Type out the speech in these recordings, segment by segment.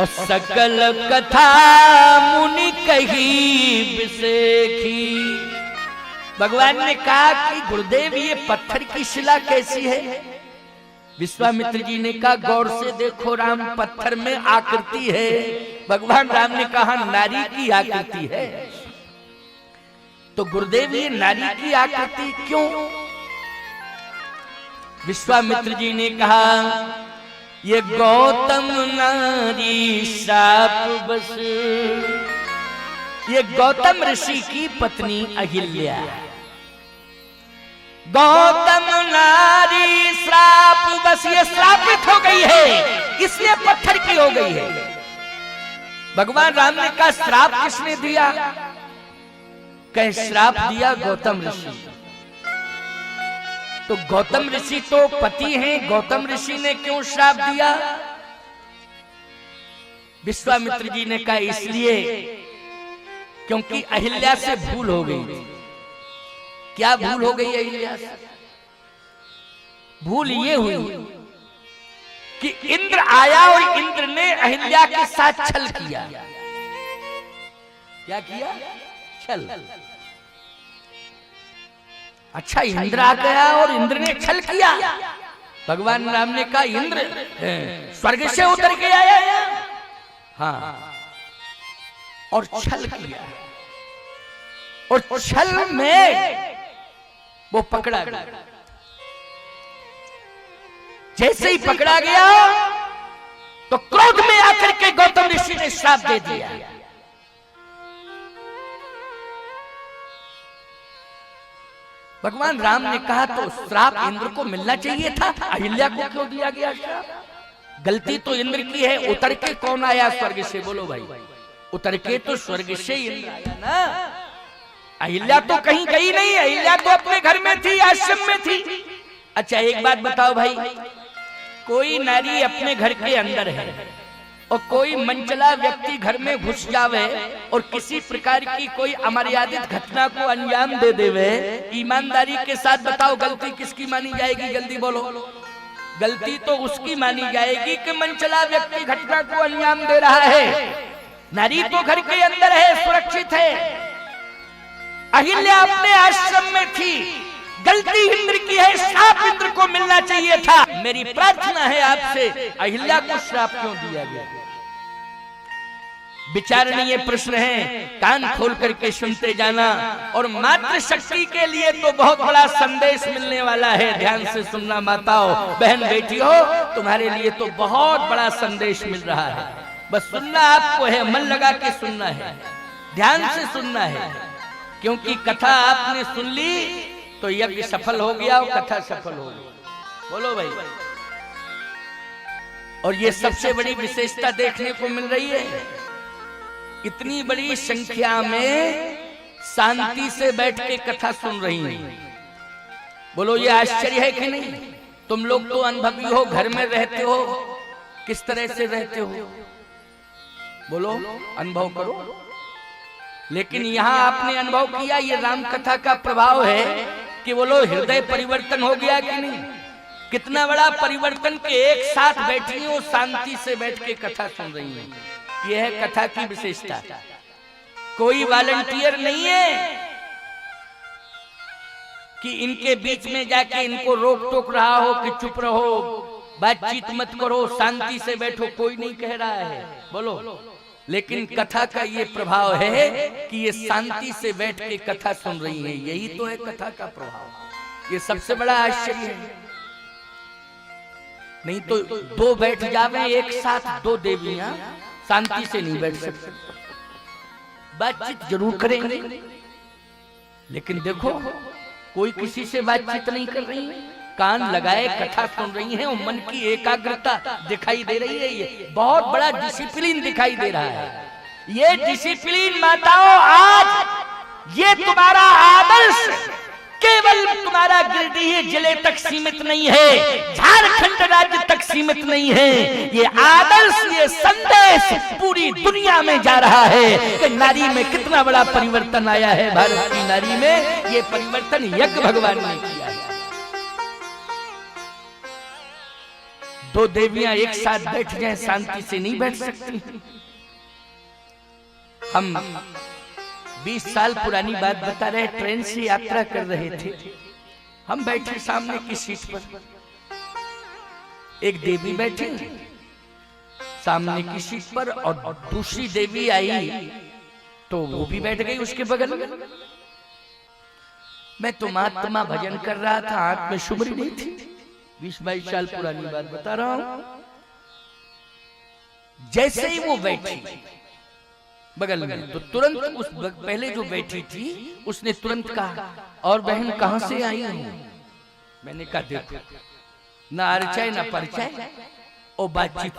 और सकल कथा मुनि कही बिसेखी। भगवान ने कहा कि गुरुदेव ये पत्थर की शिला कैसी है? विश्वामित्र जी ने कहा गौर से देखो राम, पत्थर में आकृति है। भगवान राम ने कहा नारी की आकृति है। तो गुरुदेव ये नारी की आकृति क्यों? विश्वामित्र जी ने कहा ये गौतम नारी शाप बस। ये गौतम ऋषि की पत्नी अहिल्या, गौतम नारी श्राप बस, ये श्रापित हो गई है, इसलिए पत्थर की हो गई है। भगवान राम ने कहा श्राप किसने दिया? कहे श्राप दिया गौतम ऋषि। तो गौतम ऋषि तो पति हैं, गौतम ऋषि ने क्यों श्राप दिया? विश्वामित्र जी ने कहा इसलिए क्योंकि अहिल्या से भूल हो गई थी। क्या भूल हो गई अहिल्या से? भूल ये हुई कि इंद्र आया और इंद्र ने अहिल्या के साथ छल किया। क्या किया? छल। अच्छा, इंद्र आ गया और इंद्र ने छल किया। भगवान राम ने कहा इंद्र स्वर्ग से उतर के आया, हाँ, और छल किया, और छल में वो पकड़ा गया। जैसे ही पकड़ा गया तो क्रोध में आकर के गौतम ऋषि ने श्राप दे दिया। भगवान राम ने कहा तो श्राप इंद्र को मिलना चाहिए था, अहिल्या को क्यों दिया गया श्राप? गलती तो इंद्र की है। उतर के कौन आया स्वर्ग से? बोलो भाई, उतर के तो स्वर्ग से इंद्र आया ना। अहिल्या तो कहीं गई नहीं, अहिल्या तो अपने घर में थी, आश्रम में थी। अच्छा एक बात बताओ भाई, कोई नारी अपने घर के अंदर है और कोई मनचला व्यक्ति घर में घुस जावे और किसी प्रकार की कोई अमर्यादित घटना को अंजाम दे देवे, ईमानदारी के साथ बताओ गलती किसकी मानी जाएगी? जल्दी बोलो। गलती तो उसकी मानी जाएगी कि मनचला व्यक्ति घटना को अंजाम दे रहा है। नारी तो घर के अंदर है, सुरक्षित है। अहिल्या अपने आश्रम में थी, गलती इंद्र की है, श्राप इंद्र को मिलना चाहिए था। मेरी प्रार्थना है आपसे, अहिल्या को श्राप क्यों दिया गया? विचारणीय प्रश्न है, कान खोल करके सुनते जाना। और मातृ शक्ति के लिए तो बहुत बड़ा संदेश मिलने वाला है। ध्यान से सुनना माताओं, बहन बेटियों, तुम्हारे लिए तो बहुत बड़ा संदेश मिल रहा है। बस सुनना आपको है, मन लगा के सुनना है, ध्यान से सुनना है, क्योंकि कथा आपने सुन ली तो यज्ञ सफल हो गया और कथा सफल हो गई। बोलो भाई। और ये सबसे बड़ी विशेषता देखने को मिल रही है, इतनी बड़ी संख्या में शांति से बैठ के कथा सुन रही हैं। बोलो ये आश्चर्य है कि नहीं? तुम लोग तो अनुभवी हो, घर में रहते हो, किस तरह से रहते हो? बोलो, अनुभव करो। लेकिन यहां आपने अनुभव किया, ये राम कथा का प्रभाव है कि बोलो हृदय परिवर्तन हो गया कि नहीं? कितना बड़ा परिवर्तन के एक साथ बैठी हो, शांति से बैठ के कथा सुन रही है। यह है कथा की विशेषता। कोई वॉलंटियर नहीं है कि इनके बीच में जाके इनको रोक टोक रहा हो कि चुप रहो, बातचीत मत करो, शांति से बैठो, कोई नहीं कह रहा है। बोलो। लेकिन कथा का ये प्रभाव है कि ये शांति से बैठ के कथा सुन रही है। यही तो है कथा का प्रभाव। ये सबसे बड़ा आश्चर्य है। नहीं तो दो बैठ जावे एक साथ, दो देवियां शांति से नहीं बैठ सकते, बातचीत जरूर करेंगे, लेकिन देखो कोई किसी से बातचीत नहीं कर रही है, कान लगाए कथा सुन रही हैं और मन की एकाग्रता दिखाई दे रही है। ये बहुत बड़ा डिसिप्लिन दिखाई दे रहा है। ये डिसिप्लिन माताओं, आज ये तुम्हारा आदर्श केवल तुम्हारा गिरिडीह जिले तक सीमित नहीं है, झारखंड राज्य तक सीमित नहीं है। ये आदर्श, ये संदेश पूरी दुनिया में जा रहा है कि नारी में कितना बड़ा परिवर्तन आया है। भारत की नारी में ये परिवर्तन यज्ञ भगवान ने किया है। दो देवियां एक साथ बैठ जाएं, शांति से नहीं बैठ सकती। हम 20 साल पुरानी बात बता रहे, ट्रेन से यात्रा कर रहे थे। हम बैठे सामने की सीट पर, एक देवी बैठी सामने की सीट पर और दूसरी देवी आई तो वो भी बैठ गई उसके बगल में। मैं तो महात्मा भजन कर रहा था, आंख में शुभ्री नहीं थी। 20-22 साल पुरानी बात बता रहा हूं। जैसे ही वो बैठी बगल में, तो तुरंत उस पहले जो बैठी थी उसने तुरंत कहा, और बहन कहां से आई हूं? मैंने कहा देखो, ना अर्चाय ना परिचय और बातचीत,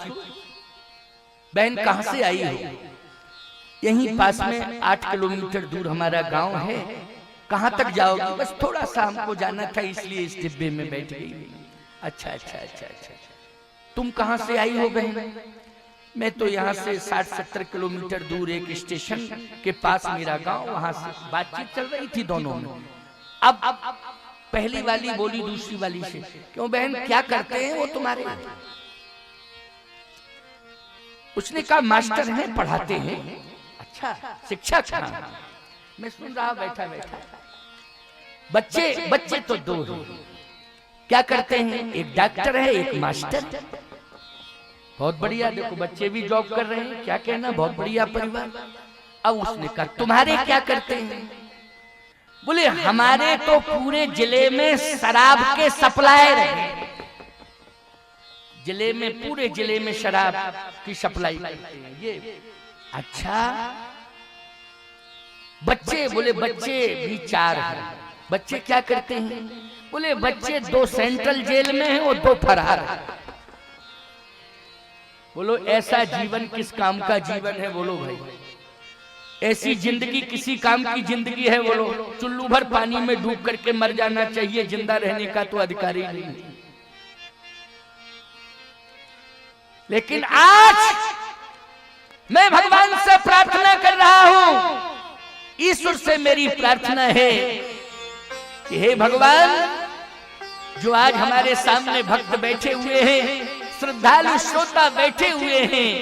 बहन कहां से आई हो? यहीं पास में 8 किलोमीटर दूर हमारा गांव है, कहां तक जाओगी? बस थोड़ा सा हमको जाना था, इसलिए इस डिब्बे में बैठ गई। अच्छा अच्छा अच्छा अच्छा, तुम कहां से आई हो बहन? मैं तो यहाँ से 60-70 किलोमीटर दूर एक स्टेशन के पास मेरा गांव, वहां से बातचीत चल रही थी दोनों में। अब पहली वाली बोली दूसरी वाली से, क्यों बहन क्या करते हैं वो तुम्हारे? उसने कहा मास्टर हैं, पढ़ाते हैं। अच्छा, शिक्षक? मैं सुन रहा बैठा बैठा। बच्चे तो दो हैं, क्या करते हैं? एक डॉक्टर है, एक मास्टर। बहुत बढ़िया, देखो बच्चे भी जॉब कर रहे हैं, क्या कहना, बहुत बढ़िया परिवार। अब उसने कहा तुम्हारे क्या करते हैं? बोले हमारे तो पूरे जिले में शराब के सप्लायर हैं, जिले में, पूरे जिले में शराब की सप्लाई करते हैं ये। अच्छा, बच्चे? बोले बच्चे भी 4 हैं। बच्चे क्या करते हैं? बोले बच्चे 2 सेंट्रल जेल में हैं और 2 फरार हैं। बोलो ऐसा जीवन किस काम का जीवन है? बोलो भाई, ऐसी जिंदगी किसी काम की जिंदगी है? बोलो, चुल्लू भर पानी में डूब करके मर जाना चाहिए, जिंदा रहने का तो अधिकार ही नहीं। लेकिन आज मैं भगवान से प्रार्थना कर रहा हूं, ईश्वर से मेरी प्रार्थना है कि हे भगवान, जो आज हमारे सामने भक्त बैठे हुए हैं, श्रद्धालु श्रोता बैठे हुए हैं,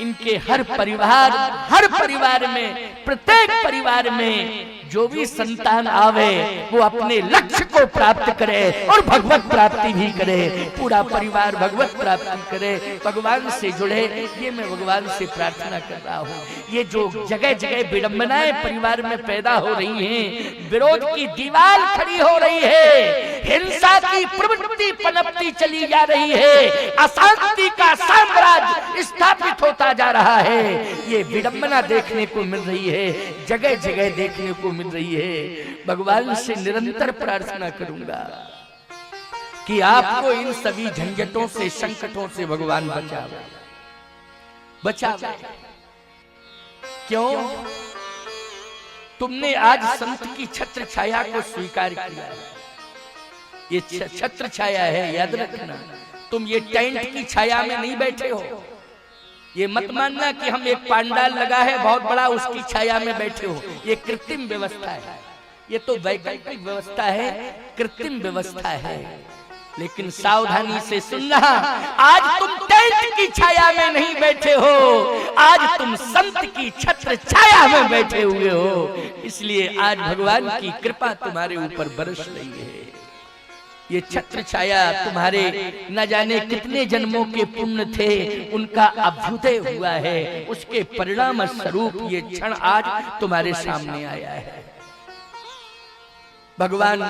इनके हर परिवार में, प्रत्येक परिवार में जो भी संतान आवे वो अपने लक्ष्य को प्राप्त करे और भगवत प्राप्ति भी करे, पूरा परिवार भगवत प्राप्ति करे, भगवान से जुड़े। ये मैं भगवान से प्रार्थना कर रहा हूँ। ये जो जगह जगह विडंबनाएं परिवार में पैदा हो रही हैं, विरोध की दीवार खड़ी हो रही है, हिंसा की प्रवृत्ति पनपती चली जा रही है, अशांति का साम्राज्य स्थापित होता जा रहा है, ये विडंबना देखने को मिल रही है, जगह जगह देखने को मिल रही है। भगवान से निरंतर प्रार्थना करूंगा कि आपको इन सभी झंझटों से, संकटों से भगवान बचावे। क्यों? तुमने आज संत की छत्र छाया को स्वीकार किया है। ये छत्र छाया है, याद रखना। तुम ये टेंट की छाया में नहीं बैठे हो। ये मत मानना कि हम एक पांडाल लगा है बहुत बड़ा, उसकी छाया में बैठे हो। ये कृत्रिम व्यवस्था है, ये तो वैकल्पिक व्यवस्था है, कृत्रिम व्यवस्था है। लेकिन सावधानी से सुनना, आज तुम टेंट की छाया में नहीं बैठे हो, आज तुम संत की छत्र छाया में बैठे हुए हो। इसलिए आज भगवान की कृपा तुम्हारे ऊपर बरस रही है। ये छत्र छाया तुम्हारे न जाने कितने जन्मों के पुण्य थे, उनका अभ्युदय हुआ है, उसके परिणाम स्वरूप ये क्षण आज तुम्हारे सामने आया है। भगवान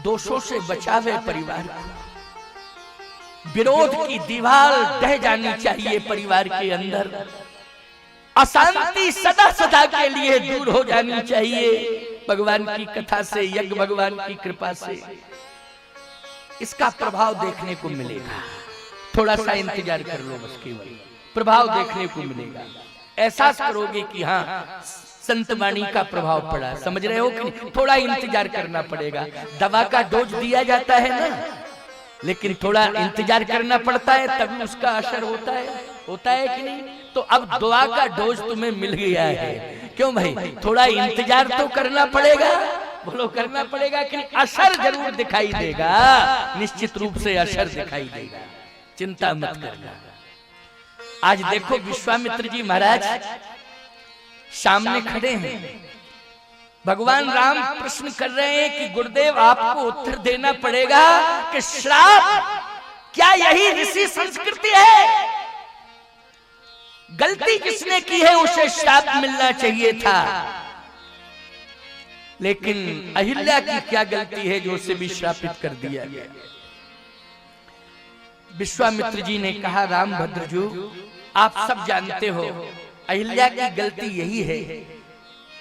दोषों से बचावे परिवार को, विरोध की दीवार ढह जानी चाहिए परिवार के अंदर, अशांति सदा सदा के लिए दूर हो जानी चाहिए भगवान की कथा से, यज्ञ भगवान की कृपा से। इसका प्रभाव देखने को मिलेगा, थोड़ा सा इंतजार कर लो, बस केवल प्रभाव देखने को मिलेगा। एहसास करोगे कि हाँ संत वाणी का प्रभाव पड़ा, समझ रहे हो कि नहीं? थोड़ा इंतजार करना पड़ेगा। दवा का डोज दिया जाता है ना, लेकिन थोड़ा इंतजार करना पड़ता है, तभी उसका असर होता है कि नहीं? तो अब दवा का डोज तुम्हें मिल गया है, क्यों भाई? थोड़ा इंतजार तो करना पड़ेगा, बोलो करना पड़ेगा कि असर जरूर दिखाई देगा, निश्चित रूप से असर दिखाई देगा, चिंता मत करना। आज देखो विश्वामित्र जी महाराज सामने खड़े हैं, भगवान राम प्रश्न कर रहे हैं कि गुरुदेव आपको उत्तर देना पड़ेगा कि श्राप क्या यही ऋषि संस्कृति है? गलती किसने की है उसे श्राप मिलना चाहिए था, लेकिन अहिल्या की क्या गलती है जो उसे भी श्रापित कर दिया गया? विश्वामित्र जी ने कहा रामभद्र जी आप सब जानते हो अहिल्या की गलती यही है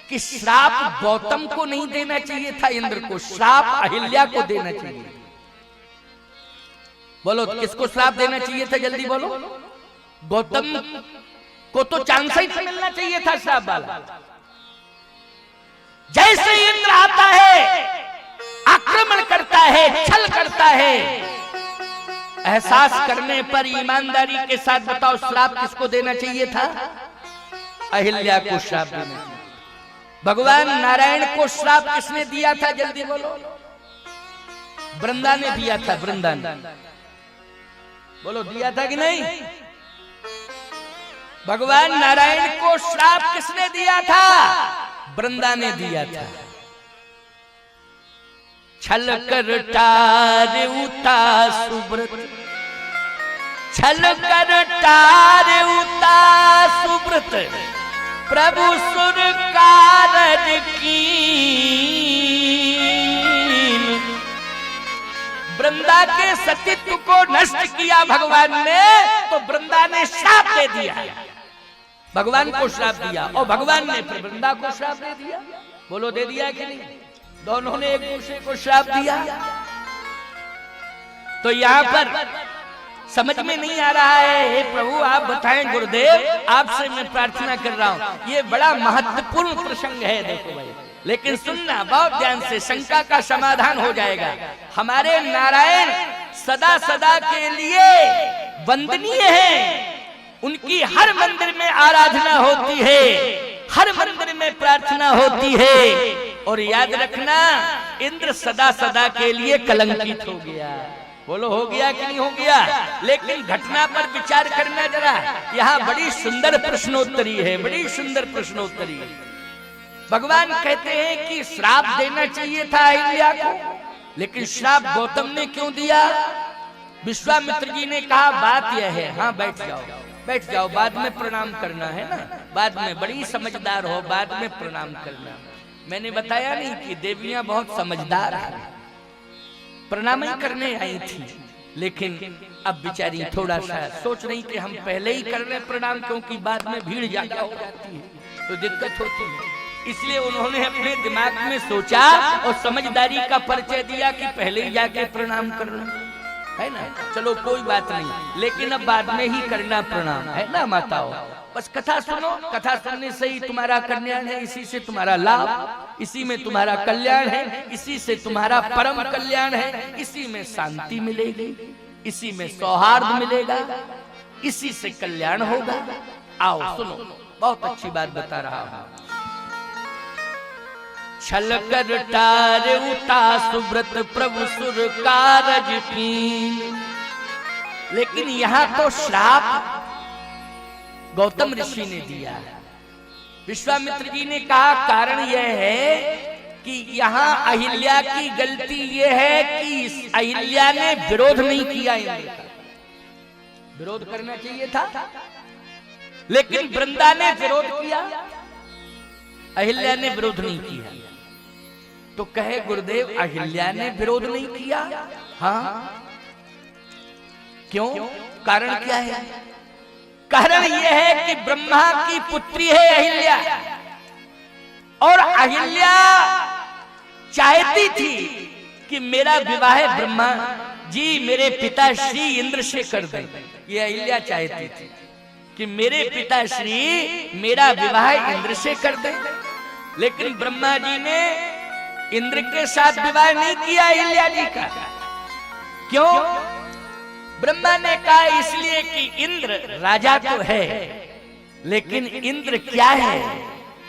कि श्राप गौतम को नहीं देना चाहिए था, इंद्र को, श्राप अहिल्या को देना चाहिए। बोलो किसको श्राप देना चाहिए था? जल्दी बोलो। गौतम को तो चांस ही मिलना चाहिए था श्राप वाला। जैसे इंद्र आता है, आक्रमण करता है, छल करता है, एहसास करने पर ईमानदारी के साथ बताओ श्राप किसको देना चाहिए था? अहिल्या को श्राप देना चाहिए। भगवान नारायण को श्राप किसने दिया था? जल्दी बोलो। वृंदा ने दिया था, वृंदा ने। बोलो दिया था कि नहीं? भगवान नारायण को श्राप किसने दिया था? वृंदा ने दिया था। छल कर टार उता सुब्रत, छल कर टार उता सुब्रत, प्रभु सुर कारज कीन। वृंदा के सतीत्व को नष्ट किया भगवान ने, तो वृंदा ने श्राप दे दिया, भगवान को श्राप दिया, और भगवान ने फिर वृंदा को श्राप दे दिया। बोलो दे दिया कि नहीं? दोनों ने एक दूसरे को श्राप दिया। तो यहाँ पर समझ में नहीं आ रहा है, हे प्रभु आप बताएं गुरुदेव, आपसे मैं प्रार्थना कर रहा हूँ, ये बड़ा महत्वपूर्ण प्रसंग है। देखो भाई, लेकिन सुनना बहुत ध्यान से, शंका का समाधान हो जाएगा। हमारे नारायण सदा सदा के लिए वंदनीय हैं, उनकी हर मंदिर में आराधना होती है, हर मंदिर में प्रार्थना होती है, और याद रखना इंद्र सदा सदा के लिए कलंकित हो गया। बोलो हो गया कि नहीं हो गया? लेकिन घटना पर विचार करना जरा, यहाँ बड़ी सुंदर प्रश्नोत्तरी है, बड़ी सुंदर प्रश्नोत्तरी। भगवान कहते हैं कि श्राप देना चाहिए था अहिल्या को, लेकिन श्राप गौतम ने क्यों दिया? विश्वामित्र जी ने कहा बात यह है, हाँ बैठ जाओ, बैठ जाओ, बाद में प्रणाम करना है ना, बाद में, बड़ी समझदार हो, बाद में प्रणाम करना। मैंने बताया नहीं कि देवियां बहुत समझदार हैं, प्रणाम ही करने आई थी, लेकिन अब बेचारी थोड़ा सा सोच रही कि हम पहले ही कर रहे प्रणाम, क्योंकि बाद में भीड़ ज्यादा हो जाती है तो दिक्कत होती है। इसलिए उन्होंने अपने दिमाग में सोचा और समझदारी का परिचय दिया कि पहले ही जाके प्रणाम करना है ना। चलो कोई बात नहीं, लेकिन अब बाद में ही करना प्रणाम, है ना माताओं। बस कथा सुनो, कथा सुनने से ही तुम्हारा कल्याण है, इसी से तुम्हारा लाभ, इसी में तुम्हारा कल्याण है, इसी से तुम्हारा परम कल्याण है, इसी में शांति मिलेगी, इसी में सौहार्द मिलेगा, इसी से कल्याण होगा। आओ सुनो, बहुत अच्छी बात बता रहा हूं। छल कर टार उता सुब्रत, प्रभु सुर कारज कीन। लेकिन यहाँ तो श्राप गौतम ऋषि ने दिया। विश्वामित्र जी ने कहा कारण यह है कि यहाँ अहिल्या की गलती यह है कि अहिल्या ने विरोध नहीं किया, विरोध करना चाहिए था, लेकिन वृंदा ने विरोध किया, अहिल्या ने विरोध नहीं किया। तो कहे गुरुदेव अहिल्या ने विरोध नहीं किया? हाँ, क्यों? कारण क्या है? कारण यह है कि ब्रह्मा की पुत्री है अहिल्या, और अहिल्या चाहती थी कि मेरा विवाह ब्रह्मा जी मेरे पिता श्री इंद्र से कर दें। ये अहिल्या चाहती थी कि मेरे पिता श्री मेरा विवाह इंद्र से कर दें, लेकिन ब्रह्मा जी ने इंद्र के साथ विवाह नहीं किया अहिल्या जी का। क्यों? ब्रह्मा ने कहा इसलिए कि इंद्र राजा तो है, लेकिन इंद्र क्या है?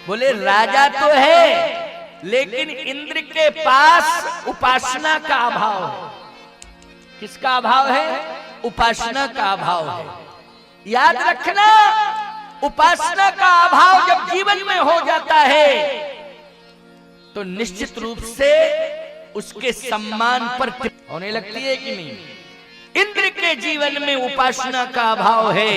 बोले राजा तो है, लेकिन इंद्र के पास उपासना का अभाव है। किसका अभाव है? उपासना का अभाव है। याद रखना, उपासना का अभाव जब जीवन में हो जाता है तो निश्चित रूप से उसके सम्मान पर होने लगती है कि नहीं? इंद्र के जीवन में उपासना का अभाव है।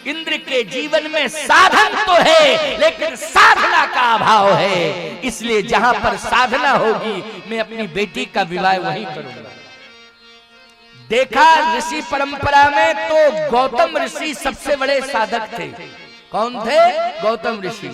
इंद्र के जीवन में साधन तो है लेकिन साधना का अभाव है। इसलिए जहां पर साधना होगी मैं अपनी बेटी का विवाह वहीं करूंगा। देखा ऋषि परंपरा में तो गौतम ऋषि सबसे बड़े साधक थे। कौन थे? गौतम ऋषि।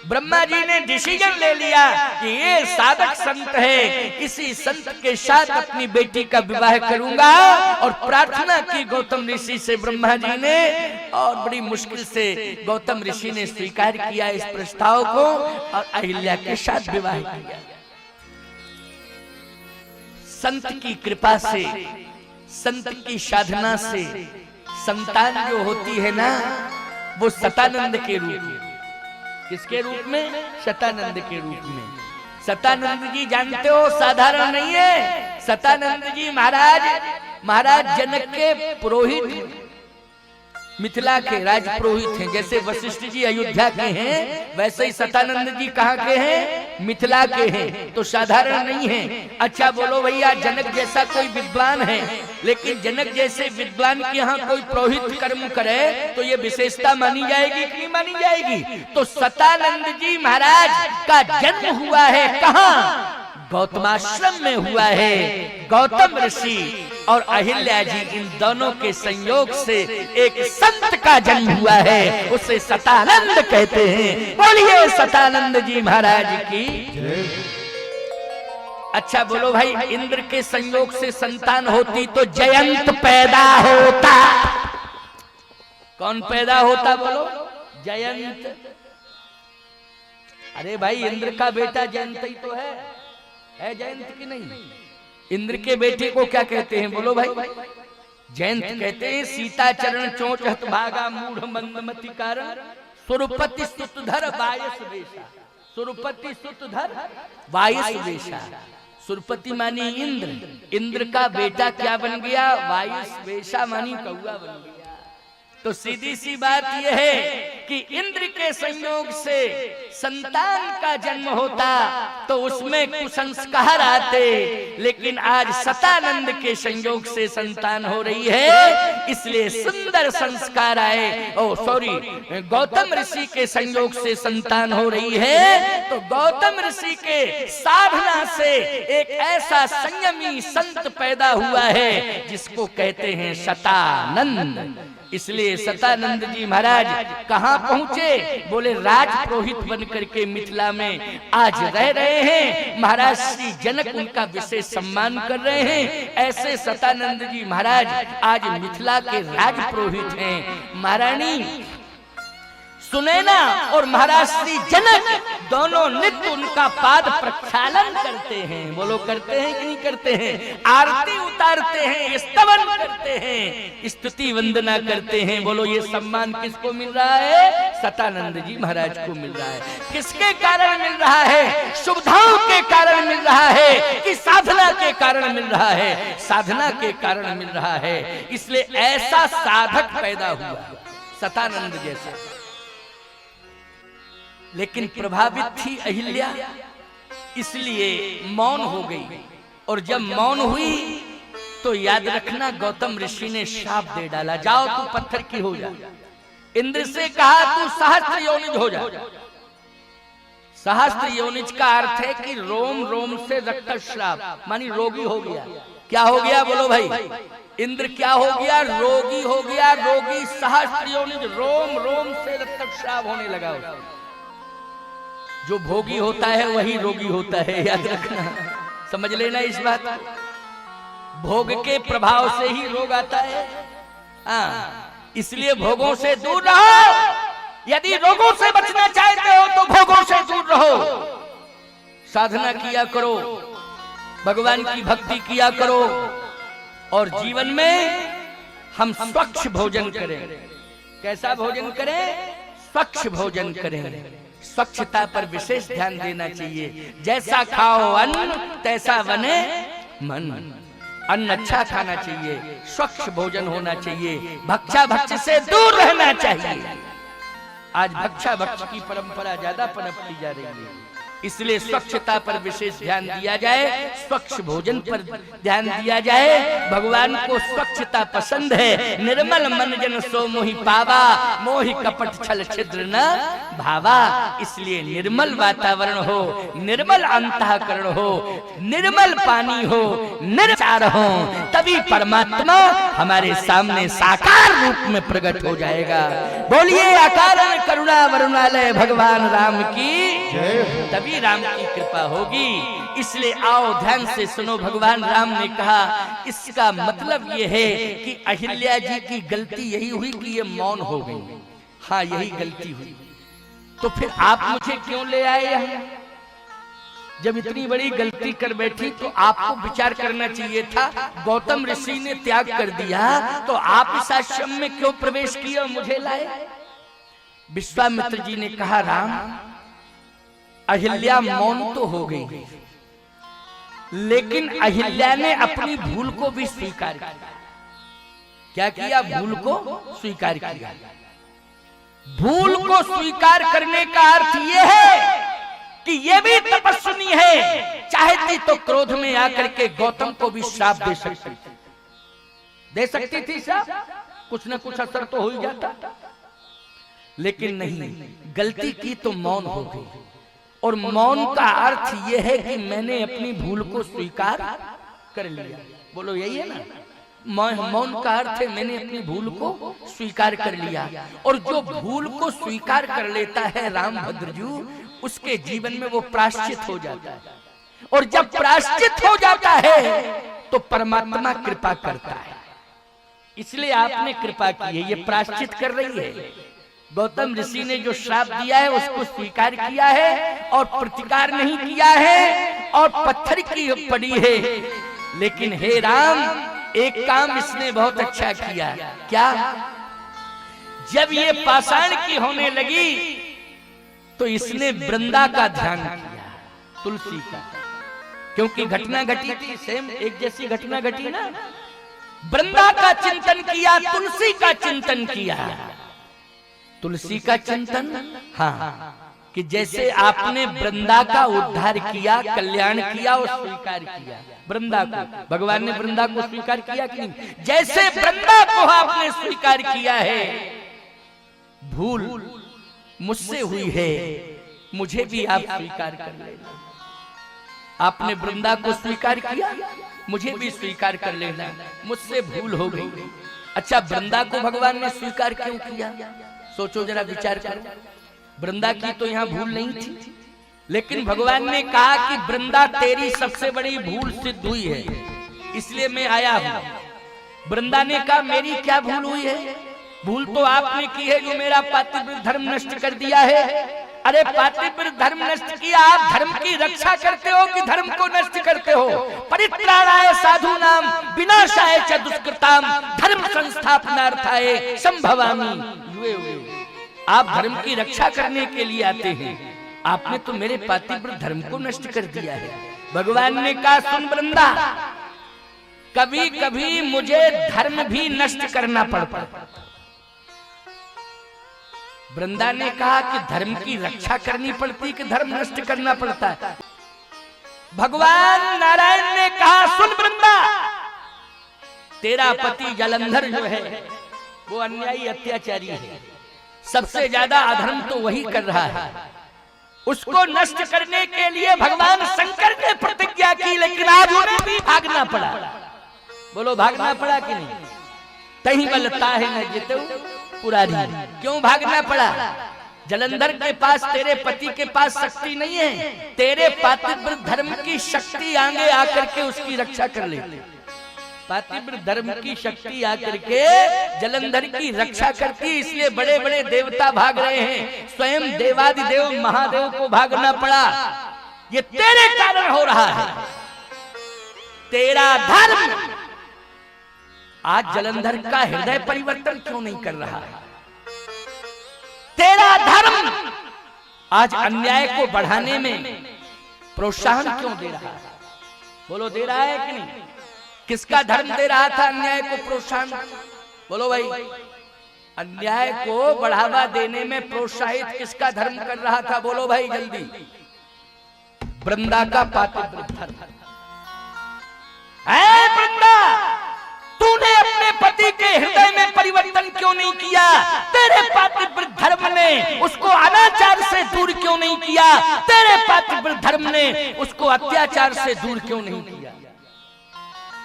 ब्रह्मा जी ने डिसीजन ले लिया कि ये साधक संत है, इसी संत के साथ अपनी बेटी का विवाह करूंगा। और प्रार्थना की गौतम ऋषि से ब्रह्मा जी ने, और बड़ी मुश्किल से गौतम ऋषि ने स्वीकार किया इस प्रस्ताव को और अहिल्या के साथ विवाह किया। संत की कृपा से, संत की साधना से संतान जो होती है ना, वो सतानंद के रूप में। किसके रूप में? सतानंद के रूप में। सतानंद जी जानते हो साधारण नहीं है। सतानंद जी महाराज जनक के पुरोहित, मिथिला के राज पुरोहित हैं। जैसे वशिष्ठ जी अयोध्या के हैं, वैसे ही सतानंद जी कहाँ के हैं? मिथिला के हैं। तो साधारण नहीं है। अच्छा बोलो भैया, जनक जैसा कोई विद्वान है, लेकिन जनक जैसे विद्वान के यहाँ कोई पुरोहित कर्म करे तो ये विशेषता मानी जाएगी कि नहीं मानी जाएगी? तो सतानंद जी महाराज का जन्म हुआ है कहाँ? गौतमाश्रम में हुआ है। गौतम ऋषि और अहिल्या जी, इन दोनों के संयोग से एक संत का जन्म हुआ है, उसे सतानंद कहते हैं। बोलिए सतानंद जी महाराज की। अच्छा बोलो भाई, इंद्र के संयोग से संतान होती तो जयंत पैदा होता। कौन पैदा होता बोलो? जयंत। अरे भाई, इंद्र का बेटा जयंत ही तो है जयंत की नहीं? इंद्र के बेटे को क्या कहते हैं बोलो भाई? जयंत कहते हैं। सीता चरण चोंच हत भागा मूढ़ मंदमति कारण सुरपति सुतधर वायस वेशा। सुरपति सुतधर वायस वेशा। सुरपति मानी इंद्र, इंद्र का बेटा क्या बन गया? वायस वेशा मानी कौआ बन गया। तो सीधी सी बात यह है कि इंद्र के संयोग से संतान का जन्म होता तो उसमें कुसंस्कार आते, लेकिन आज सतानंद के संयोग से संतान हो रही है, इसलिए सुंदर संस्कार आए। गौतम ऋषि के संयोग से संतान हो रही है तो गौतम ऋषि के साधना से एक ऐसा संयमी संत पैदा हुआ है जिसको कहते हैं सतानंद। इसलिए सतानंद जी महाराज कहाँ पहुँचे? बोले राज पुरोहित बनकर के मिथिला में आज रह रहे हैं। महाराज श्री जनक उनका विशेष सम्मान कर रहे हैं। ऐसे सतानंद जी महाराज आज मिथिला के राज पुरोहित हैं। महारानी सुनैना और महाराज श्री जनक दोनों नित्य उनका पाद प्रक्षालन करते हैं। बोलो करते हैं कि नहीं करते हैं? आरती उतारते हैं, स्तवन करते हैं, स्तुति वंदना करते हैं। बोलो ये सम्मान किसको मिल रहा है? सतानंद जी महाराज को मिल रहा है। किसके कारण मिल रहा है? सुविधाओं के कारण मिल रहा है कि साधना के कारण मिल रहा है? साधना के कारण मिल रहा है। इसलिए ऐसा साधक पैदा हुआ सतानंद जैसा। लेकिन प्रभावित थी अहिल्या, इसलिए मौन हो गई। और जब मौन हुई तो याद रखना गौतम ऋषि ने शाप दे डाला, जाओ तू पत्थर की हो जा। इंद्र से कहा तू सहस्त्र योनिज हो जा। सहस्त्र योनिज का अर्थ है कि रोम रोम से रक्तस्राव, मानी रोगी हो गया। क्या हो गया बोलो भाई? इंद्र क्या हो गया? रोगी हो गया। रोगी सहस्त्र योनिज, रोम रोम से रक्तस्राव होने लगा। जो भोगी होता है वही रोगी होता है, याद रखना, समझ लेना इस बात को। भोग के प्रभाव से ही रोग आता है। इसलिए भोगों से दूर रहो। यदि रोगों से बचना चाहते हो तो भोगों से दूर रहो। साधना किया करो, भगवान की भक्ति किया करो, और जीवन में हम स्वच्छ भोजन करें। कैसा भोजन करें? स्वच्छ भोजन करें। स्वच्छता पर विशेष ध्यान देना चाहिए। जैसा खाओ अन्न तैसा बने मन। अन्न अच्छा खाना चाहिए, स्वच्छ भोजन होना चाहिए, भक्षा भक्ष से दूर रहना चाहिए। आज भक्षा भक्ष की परंपरा ज्यादा पनपती जा रही है, इसलिए स्वच्छता पर विशेष ध्यान दिया जाए, स्वच्छ भोजन पर ध्यान दिया जाए। भगवान को स्वच्छता पसंद है। निर्मल मन जन सो मोहि पावा, मोहि कपट छल छिद्र न भावा। इसलिए निर्मल वातावरण हो, निर्मल अंतःकरण हो, निर्मल पानी हो, निर्चार हो, तभी परमात्मा हमारे सामने साकार रूप में प्रकट हो जाएगा। बोलिए अकारण करुणा वरुणालय भगवान राम की जय। तभी राम की कृपा होगी। इसलिए आओ ध्यान से सुनो, भगवान राम ने कहा इसका मतलब ये है कि अहिल्या जी की गलती यही हुई कि ये मौन हो गई। हाँ, यही गलती हुई। तो फिर आप मुझे क्यों ले आए यहाँ? जब इतनी बड़ी गलती कर बैठी तो आपको विचार करना चाहिए था। गौतम ऋषि ने त्याग कर दिया तो आप इस आश्रम में क्यों प्रवेश किया और मुझे लाए? विश्वामित्र जी ने कहा राम, अहिल्या मौन तो हो गई, लेकिन अहिल्या ने अपनी भूल को भी स्वीकार किया। क्या किया? भूल को स्वीकार किया। भूल को स्वीकार करने का अर्थ यह है कि यह भी तपस्विनी है। चाहती तो क्रोध में आकर के गौतम को भी श्राप दे सकती थी श्राप, कुछ न कुछ असर तो हो ही जाता, लेकिन नहीं, गलती की तो मौन हो गई। और मौन का अर्थ यह है कि मैंने अपनी भूल को स्वीकार कर लिया। बोलो यही है ना? मौन का अर्थ है मैंने अपनी भूल को स्वीकार कर लिया। और जो भूल को स्वीकार कर लेता है रामभद्रजू, उसके जीवन में वो प्रायश्चित हो जाता है। और जब प्रायश्चित हो जाता है तो परमात्मा कृपा करता है। इसलिए आपने कृपा की है, ये प्रायश्चित कर रही है। गौतम ऋषि ने जो श्राप दिया है उसको स्वीकार किया है और प्रतिकार नहीं किया है और पत्थर की पड़ी है। लेकिन हे राम, एक काम इसने बहुत अच्छा किया। क्या? जब ये पाषाण की होने लगी तो इसने वृंदा का ध्यान किया, तुलसी का, क्योंकि घटना घटी थी, सेम एक जैसी घटना घटी ना। वृंदा का चिंतन किया, तुलसी का चिंतन किया। तुलसी का चिंतन, हाँ, कि जैसे आपने वृंदा का उद्धार किया, कल्याण किया और स्वीकार किया वृंदा को। भगवान ने वृंदा को स्वीकार किया कि नहीं? जैसे वृंदा को आपने स्वीकार किया है, भूल मुझसे हुई है, मुझे भी आप स्वीकार कर लेना। आपने वृंदा को स्वीकार किया, मुझे भी स्वीकार कर लेना, मुझसे भूल हो गई। अच्छा, वृंदा को भगवान ने स्वीकार क्यों किया? सोचो जरा, विचार करो। वृंदा की तो यहाँ भूल नहीं थी, लेकिन भगवान ने कहा कि वृंदा तेरी सबसे बड़ी भूल सिद्ध हुई है, इसलिए मैं आया हूँ। वृंदा ने कहा मेरी क्या भूल हुई है? भूल तो आपने की है जो मेरा पातिव्रत धर्म नष्ट कर दिया है। अरे पातिव्रत धर्म नष्ट किया, आप धर्म की रक्षा करते हो कि धर्म को नष्ट करते हो? परित्राणाय साधूनाम विनाशाय च दुष्कृताम धर्म संस्थापनार्थाय संभवामि। आप धर्म की रक्षा करने के लिए आते हैं, आपने तो मेरे पातिव्रत धर्म को नष्ट कर दिया है। भगवान ने कहा सुन वृंदा, कभी कभी मुझे धर्म भी नष्ट करना पड़ता है। वृंदा ने कहा कि धर्म की रक्षा करनी पड़ती कि धर्म नष्ट करना पड़ता है? भगवान नारायण ने कहा सुन वृंदा, तेरा पति जलंधर जो है वो अन्यायी अत्याचारी है, सबसे ज्यादा अधर्म तो वही कर रहा है। उसको नष्ट करने के लिए भगवान शंकर ने प्रतिज्ञा की, लेकिन आज उन्हें भी भागना पड़ा। बोलो भागना पड़ा कि नहीं? तही बलता है न जितो पुरारी। क्यों भागना पड़ा? जलंधर के पास, तेरे पति के पास शक्ति नहीं है, तेरे पातिव्रत धर्म की शक्ति आगे आकर के उसकी रक्षा कर ले। पातिव्रत धर्म की शक्ति आकर के जलंधर की रक्षा करती, इसलिए बड़े बड़े देवता भाग रहे हैं। स्वयं देवादिदेव महादेव को भागना पड़ा। ये तेरे कारण हो रहा है, तेरा धर्म। आज जलंधर का हृदय परिवर्तन क्यों नहीं कर रहा है? तेरा धर्म आज अन्याय को बढ़ाने में प्रोत्साहन क्यों दे रहा है? बोलो, दे रहा है कि नहीं? किसका धर्म दे रहा था अन्याय को प्रोत्साहन? बोलो भाई, अन्याय को बढ़ावा देने में प्रोत्साहित किसका धर्म कर रहा था? बोलो भाई जल्दी। वृंदा का पातिव्रत्य धर्म। वृंदा, तूने अपने पति के हृदय में परिवर्तन क्यों नहीं किया? तेरे पातिव्रत्य धर्म ने उसको अनाचार से दूर क्यों नहीं किया? तेरे पातिव्रत्य धर्म ने उसको अत्याचार से दूर क्यों नहीं किया?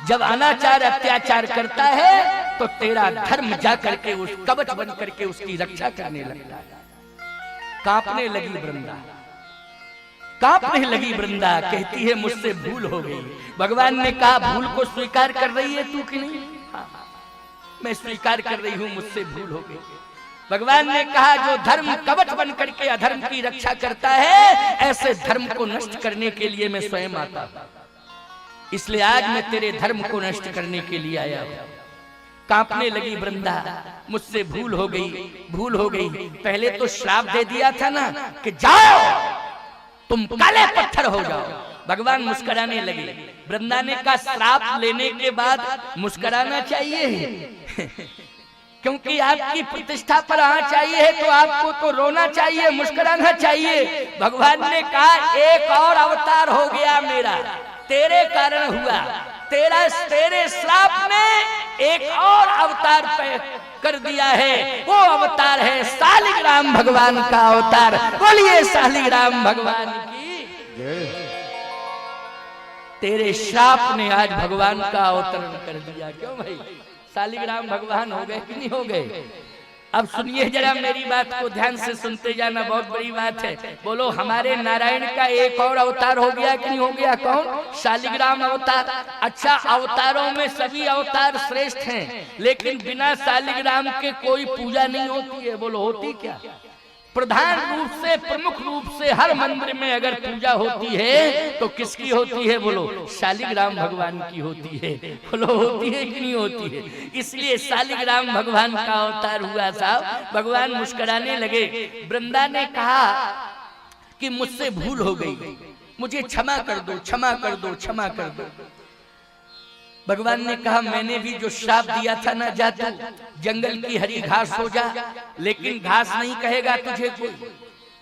जब अनाचार अत्याचार करता है तो तेरा धर्म जा करके उस कवच बन करके उसकी रक्षा करने लगता है। कांपने लगी वृंदा, कांपने लगी वृंदा, कहती है मुझसे भूल हो गई। भगवान ने कहा भूल को स्वीकार कर रही है तू कि नहीं? मैं स्वीकार कर रही हूं, मुझसे भूल हो गई। भगवान ने कहा जो धर्म कवच बन करके अधर्म की रक्षा करता है, ऐसे धर्म को नष्ट करने के लिए मैं स्वयं आता हूं। इसलिए आज मैं तेरे धर्म को नष्ट करने के लिए आया हूं। कांपने लगी वृंदा, मुझसे भूल हो गई, भूल हो गई। पहले तो श्राप दे दिया था ना कि जाओ तुम काले पत्थर हो जाओ। भगवान मुस्कुराने लगे। वृंदा ने कहा श्राप लेने के बाद मुस्कुराना चाहिए क्योंकि आपकी प्रतिष्ठा पर आना चाहिए तो आपको तो रोना चाहिए, मुस्कुराना चाहिए। भगवान ने कहा एक और अवतार हो गया मेरा, तेरे कारण हुआ। तेरे श्राप ने एक और अवतार कर दिया है। वो अवतार है शालिग्राम भगवान का अवतार। बोलिए शालिग्राम भगवान की जय। तेरे श्राप ने आज भगवान का अवतरण कर दिया। क्यों भाई, शालिग्राम भगवान हो गए कि नहीं हो गए? अब सुनिए जरा मेरी बात को ध्यान से सुनते जाना, बहुत बड़ी बात है। बोलो, हमारे नारायण का एक और अवतार हो गया कि नहीं हो गया? कौन? शालिग्राम अवतार। अच्छा, अवतारों में सभी अवतार श्रेष्ठ हैं, लेकिन बिना शालिग्राम के कोई पूजा नहीं होती है। बोलो, होती क्या? प्रधान रूप से, प्रमुख रूप से हर मंदिर में अगर पूजा होती है तो किसकी होती है? बोलो, शालिग्राम भगवान की होती है। बोलो, होती है कि नहीं होती है? इसलिए शालिग्राम भगवान का अवतार हुआ साहब। भगवान मुस्कुराने लगे। वृंदा ने कहा कि मुझसे भूल हो गई, मुझे क्षमा कर दो, क्षमा कर दो, क्षमा कर दो। भगवान ने कहा मैंने भी जो श्राप दिया था ना, जा तू जंगल की हरी घास हो जा, लेकिन घास नहीं कहेगा तुझे कोई।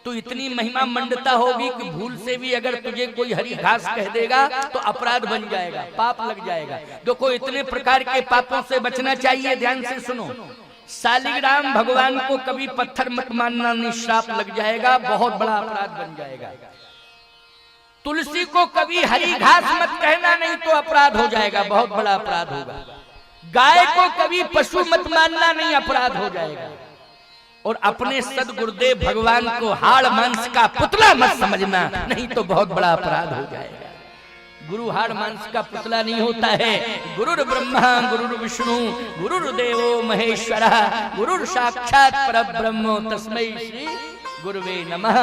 तो इतनी महिमा मंडता होगी कि भूल से भी अगर तुझे कोई हरी घास कह देगा तो अपराध बन जाएगा, पाप लग जाएगा। देखो, इतने प्रकार के पापों से बचना चाहिए। ध्यान से सुनो, शालिग्राम भगवान को कभी पत्थर मत मानना, नहीं श्राप लग जाएगा, बहुत बड़ा अपराध बन जाएगा। तुलसी को कभी हरी घास मत कहना, नहीं तो अपराध हो जाएगा, बहुत बड़ा अपराध होगा। गाय को कभी पशु मत मानना, नहीं अपराध हो जाएगा। और अपने सदगुरुदेव भगवान को हाड़ मांस का पुतला मत समझना, नहीं तो बहुत बड़ा अपराध हो जाएगा। गुरु हाड़ मांस का पुतला नहीं होता है। गुरुर ब्रह्मा गुरुर विष्णु गुरुर्देवो महेश्वरः गुरुर साक्षात परब्रह्म तस्मै श्री गुरुवे नमः।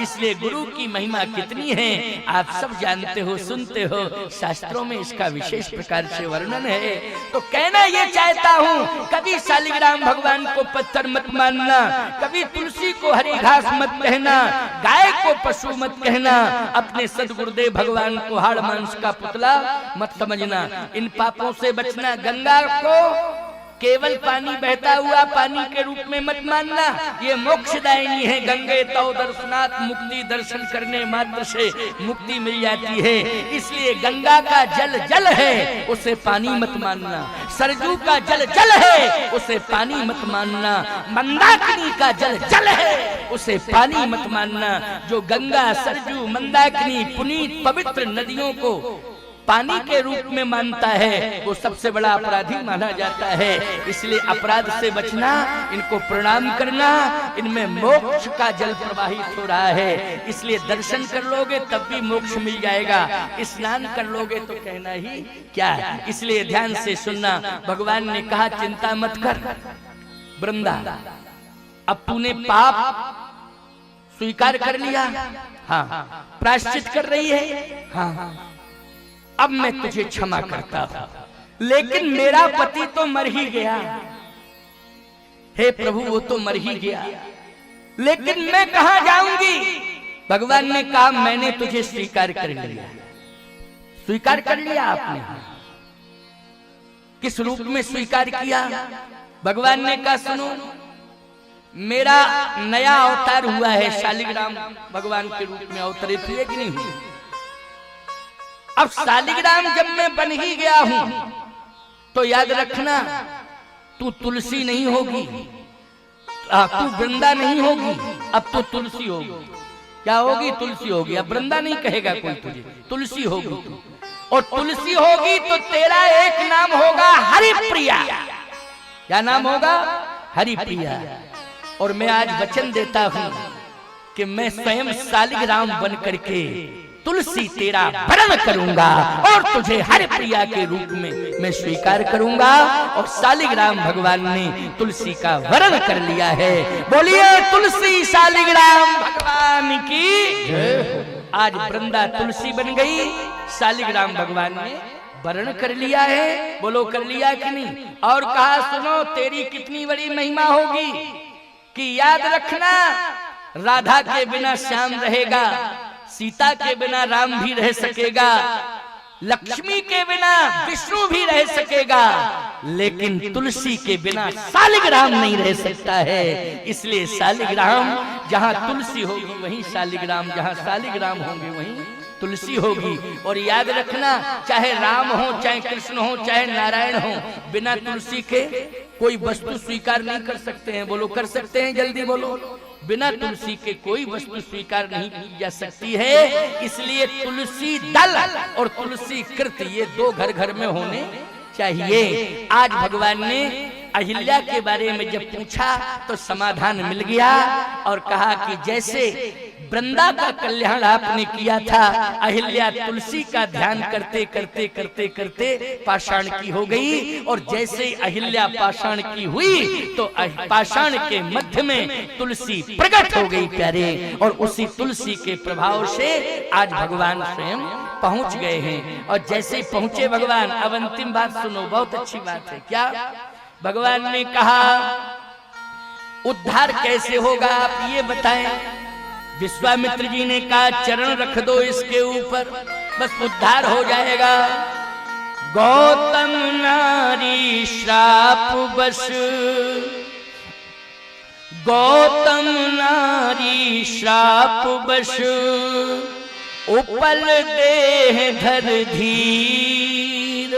इसलिए गुरु की महिमा कितनी है आप सब जानते हो, सुनते हो। शास्त्रों में इसका विशेष प्रकार से वर्णन है। तो कहना ये चाहता हूँ, कभी शालिग्राम भगवान को पत्थर मत मानना, कभी तुलसी को हरी घास मत कहना, गाय को पशु मत कहना, अपने सदगुरुदेव भगवान को हाड़ मांस का पुतला मत समझना। इन पापों से बचना। गंगा को केवल पानी, बहता हुआ पानी के रूप में मत मानना, ये मोक्षदायिनी है। गंगे तव दर्शनात् मुक्ति, दर्शन करने मात्र से मुक्ति मिल जाती है। इसलिए गंगा का जल जल है, उसे पानी मत मानना। सरजू का जल जल है, उसे पानी मत मानना। मंदाकिनी का जल जल है, उसे पानी मत मानना। जो गंगा, सरजू, मंदाकिनी पुनीत पवित्र नदियों को पानी के रूप में मानता है, वो सबसे बड़ा अपराधी माना जाता है। इसलिए अपराध से बचना, इनको प्रणाम करना, इनमें मोक्ष का जल प्रवाहित हो रहा है। इसलिए दर्शन कर लोगे तब भी मोक्ष मिल जाएगा, स्नान कर लोगे तो कहना ही क्या है। इसलिए ध्यान से सुनना। भगवान ने कहा चिंता मत कर वृंदा, अब तूने पाप स्वीकार कर लिया, हाँ, प्रायश्चित कर रही है, हाँ, अब मैं तुझे क्षमा करता हूं। लेकिन मेरा पति तो मर ही गया, हे प्रभु, वो तो मर ही गया, लेकिन मैं कहां जाऊंगी? भगवान ने कहा मैंने तुझे स्वीकार कर लिया। स्वीकार कर लिया आपने? किस रूप में स्वीकार किया? भगवान ने कहा सुनो, मेरा नया अवतार हुआ है, शालिग्राम भगवान के रूप में अवतरित हुए कि नहीं हुए? अब शालिग्राम जब मैं बन ही गया हूं तो याद रखना, तू तुलसी नहीं होगी, तू वृंदा नहीं होगी, अब तो तुलसी होगी। क्या होगी? तुलसी होगी। अब वृंदा नहीं कहेगा कोई तुझे, तुलसी होगी तू। और तुलसी होगी तो तेरा एक नाम होगा हरिप्रिया। क्या नाम होगा? हरिप्रिया। और मैं आज वचन देता हूं कि मैं स्वयं शालिग्राम बन करके तुलसी तेरा वरण करूंगा और तुझे हरिप्रिया के रूप में मैं स्वीकार करूंगा। और शालिग्राम भगवान ने तुलसी का वरण कर लिया है। बोलिए तुलसी शालिग्राम भगवान की। आज वृंदा तुलसी बन गई, शालिग्राम भगवान ने वरण कर लिया है। बोलो कर लिया कि नहीं? और कहा सुनो, तेरी कितनी बड़ी महिमा होगी कि याद रखना, राधा के बिना श्याम रहेगा, सीता के बिना राम भी रह सकेगा, लक्ष्मी के बिना विष्णु भी रह सकेगा, लेकिन तुलसी के बिना शालिग्राम नहीं रह सकता है। इसलिए शालिग्राम, जहां तुलसी होगी वहीं शालिग्राम, जहां शालिग्राम होंगे वहीं तुलसी होगी। और याद रखना, चाहे राम हो, चाहे कृष्ण हो, चाहे नारायण हो, बिना तुलसी के कोई वस्तु स्वीकार नहीं कर सकते हैं। बोलो कर सकते हैं? जल्दी बोलो। बिना तुलसी के कोई वस्तु स्वीकार नहीं की जा सकती है। इसलिए तुलसी दल और तुलसी कृत ये दो घर घर में होने चाहिए। आज भगवान ने अहिल्या के बारे में जब पूछा तो समाधान मिल गया और कहा कि जैसे वृंदा का कल्याण आपने किया था, अहिल्या तुलसी का ध्यान करते करते करते करते पाषाण की हो गई। और जैसे अहिल्या पाषाण की हुई तो पाषाण के मध्य में तुलसी प्रकट हो गई प्यारे। और उसी तुलसी के प्रभाव से आज भगवान स्वयं पहुंच गए हैं। और जैसे पहुंचे भगवान, अब अंतिम बात सुनो, बहुत अच्छी बात है। क्या? भगवान ने कहा उद्धार कैसे होगा आप ये बताएं। विश्वामित्र जी ने कहा चरण रख दो इसके ऊपर, बस उद्धार हो जाएगा। गौतम नारी श्राप बस, गौतम नारी श्राप बस, उपल देह धर धीर,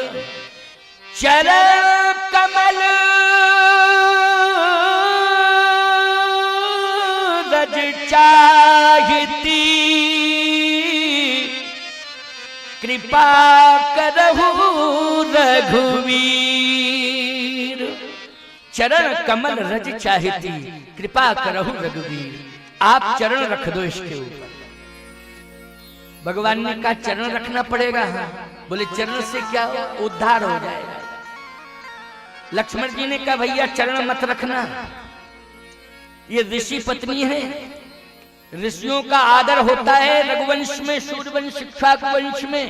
चरण कमल रज चाहती, कृपा करहु रघुवीर। चरण कमल रज चाहती, कृपा करहु रघुवीर। आप चरण रख दो इसके ऊपर। भगवान ने कहा चरण रखना पड़ेगा। बोले चरण से क्या उद्धार हो जाएगा। लक्ष्मण जी ने कहा भैया चरण मत रखना, ये ऋषि पत्नी है, ऋषियों का आदर होता है रघुवंश में, सूर्यवंश, इक्ष्वाकु वंश में।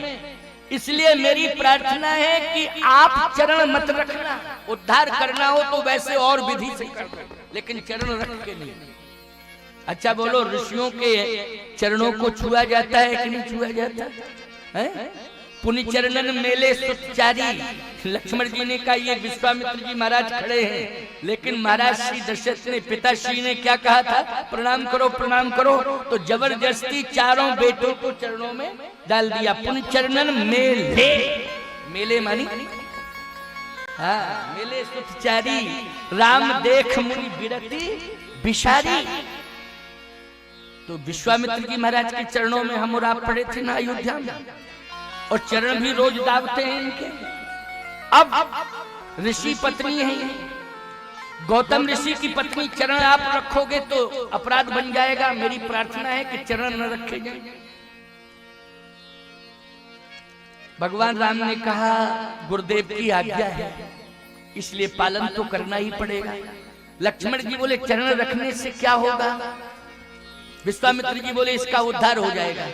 इसलिए मेरी प्रार्थना है कि आप चरण मत रखना। उद्धार करना हो तो वैसे और विधि से करना, लेकिन चरण रख के नहीं। अच्छा बोलो, ऋषियों के चरणों को छुआ जाता है कि नहीं छुआ जाता है? पुनि चरणन मेले सुचारी। लक्ष्मण जी ने कहा ये विश्वामित्र जी महाराज खड़े हैं, लेकिन महाराज श्री दशरथ ने, पिताश्री ने क्या कहा था? प्रणाम करो प्रणाम करो। तो जबरदस्ती चारों बेटों को चरणों में डाल दिया। पुनि चरणन मेले, मेले मानी हाँ, मेले सुचारी, राम देख मुनि बिरति बिशारी। तो विश्वामित्र जी महाराज के चरणों में हम और आप पड़े थे ना अयोध्या में, और चरण भी रोज दावते हैं इनके। अब ऋषि पत्नी है, गौतम ऋषि की पत्नी, चरण आप रखोगे तो अपराध बन जाएगा। मेरी प्रार्थना है कि चरण न रखे जाए। भगवान राम ने कहा गुरुदेव की आज्ञा है, इसलिए पालन तो करना ही पड़ेगा। लक्ष्मण जी बोले चरण रखने से क्या होगा? विश्वामित्र जी बोले इसका उद्धार हो जाएगा।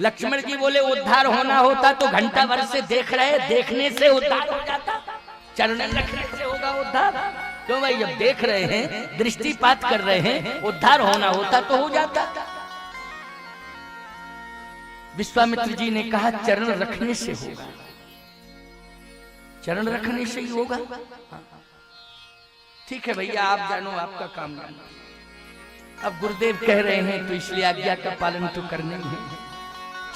लक्ष्मण जी बोले उद्धार होना होता तो घंटा भर से देख रहे, देखने से उद्धार हो जाता, चरण रखने से होगा उद्धार? क्यों भाई, जब देख रहे हैं, दृष्टिपात कर रहे हैं, उद्धार होना होता तो हो जाता। विश्वामित्र जी ने कहा चरण रखने से होगा, चरण रखने से ही होगा। ठीक है भैया, आप जानो, आपका काम जानो। अब गुरुदेव कह रहे हैं तो इसलिए आज्ञा का पालन तो करना ही है।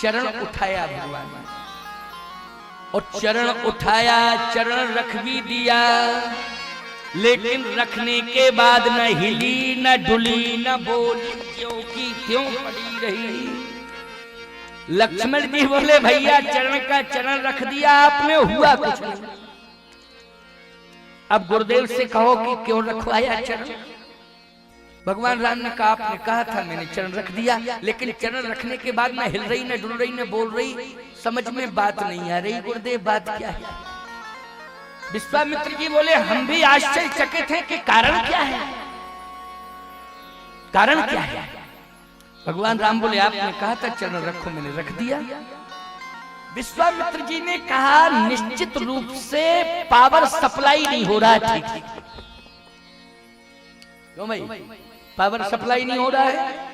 चरण उठाया भगवान ने, और चरण उठाया, चरण रख भी दिया, लेकिन रखने के बाद न हिली न डुली न बोली, क्यों की क्यों पड़ी रही। लक्ष्मण जी बोले भैया चरण का चरण रख दिया आपने, हुआ कुछ नहीं। अब गुरुदेव से कहो कि क्यों रखवाया चरण। भगवान राम ने कहा आपने कहा था, मैंने चरण रख दिया, लेकिन चरण रखने के बाद न हिल रही न डुल रही न बोल रही, समझ में बात नहीं आ रही। गुरुदेव बात क्या है। विश्वामित्र जी बोले हम भी आश्चर्यचकित हैं कि कारण क्या है, कारण क्या है। भगवान राम बोले आपने कहा था चरण रखो, मैंने रख दिया। विश्वामित्र जी ने कहा निश्चित रूप से पावर सप्लाई नहीं हो रहा है ठीक। क्यों भाई, पावर सप्लाई नहीं हो रहा है,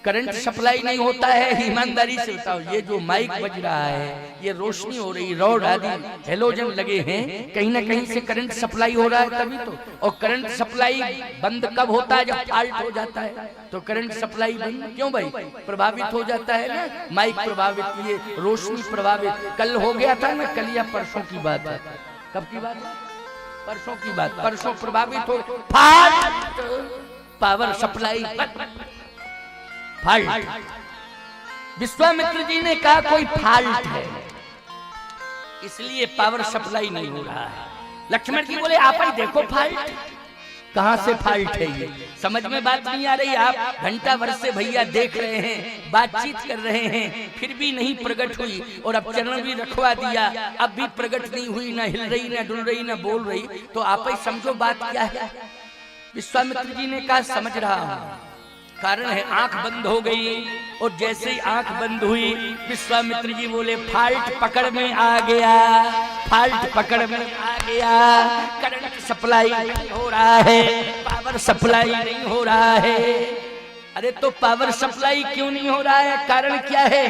करंट सप्लाई नहीं होता है। ईमानदारी से बताओ, ये जो माइक बज रहा है, ये रोशनी हो रही, रॉड आदि हेलोजन लगे हैं, कहीं ना कहीं से करंट सप्लाई हो रहा है तभी तो। और करंट सप्लाई बंद कब होता है, जब फॉल्ट हो जाता है तो करंट सप्लाई बंद। क्यों भाई, प्रभावित हो जाता है ना, माइक प्रभावित, ये रोशनी प्रभावित। कल हो गया था ना, कल या परसों की बात है, कब की बात है, परसों की बात, परसों प्रभावित हो, power supply fault. Vishwamitra ji ने कहा कोई फाल्ट है, इसलिए पावर सप्लाई नहीं हो रहा है। लक्ष्मण जी बोले आप ही देखो फाल्ट, कहां से फाल्ट है, ये समझ में बात नहीं आ रही। आप घंटा भर से भैया देख रहे हैं, बातचीत कर रहे हैं, फिर भी नहीं प्रकट हुई, और अब चरण भी रखवा दिया, अब भी प्रकट नहीं हुई, ना हिल रही ना डुल रही ना बोल रही, तो आप ही समझो बात क्या है। विश्वामित्र जी ने कहा समझ रहा हूं, कारण है आंख बंद हो गई, और जैसे ही आंख बंद हुई विश्वामित्र जी बोले फाल्ट पकड़ में आ गया, फाल्ट पकड़ में आ गया, करंट सप्लाई नहीं हो रहा है, पावर सप्लाई नहीं हो रहा है। अरे तो पावर सप्लाई क्यों नहीं हो रहा है, कारण क्या है।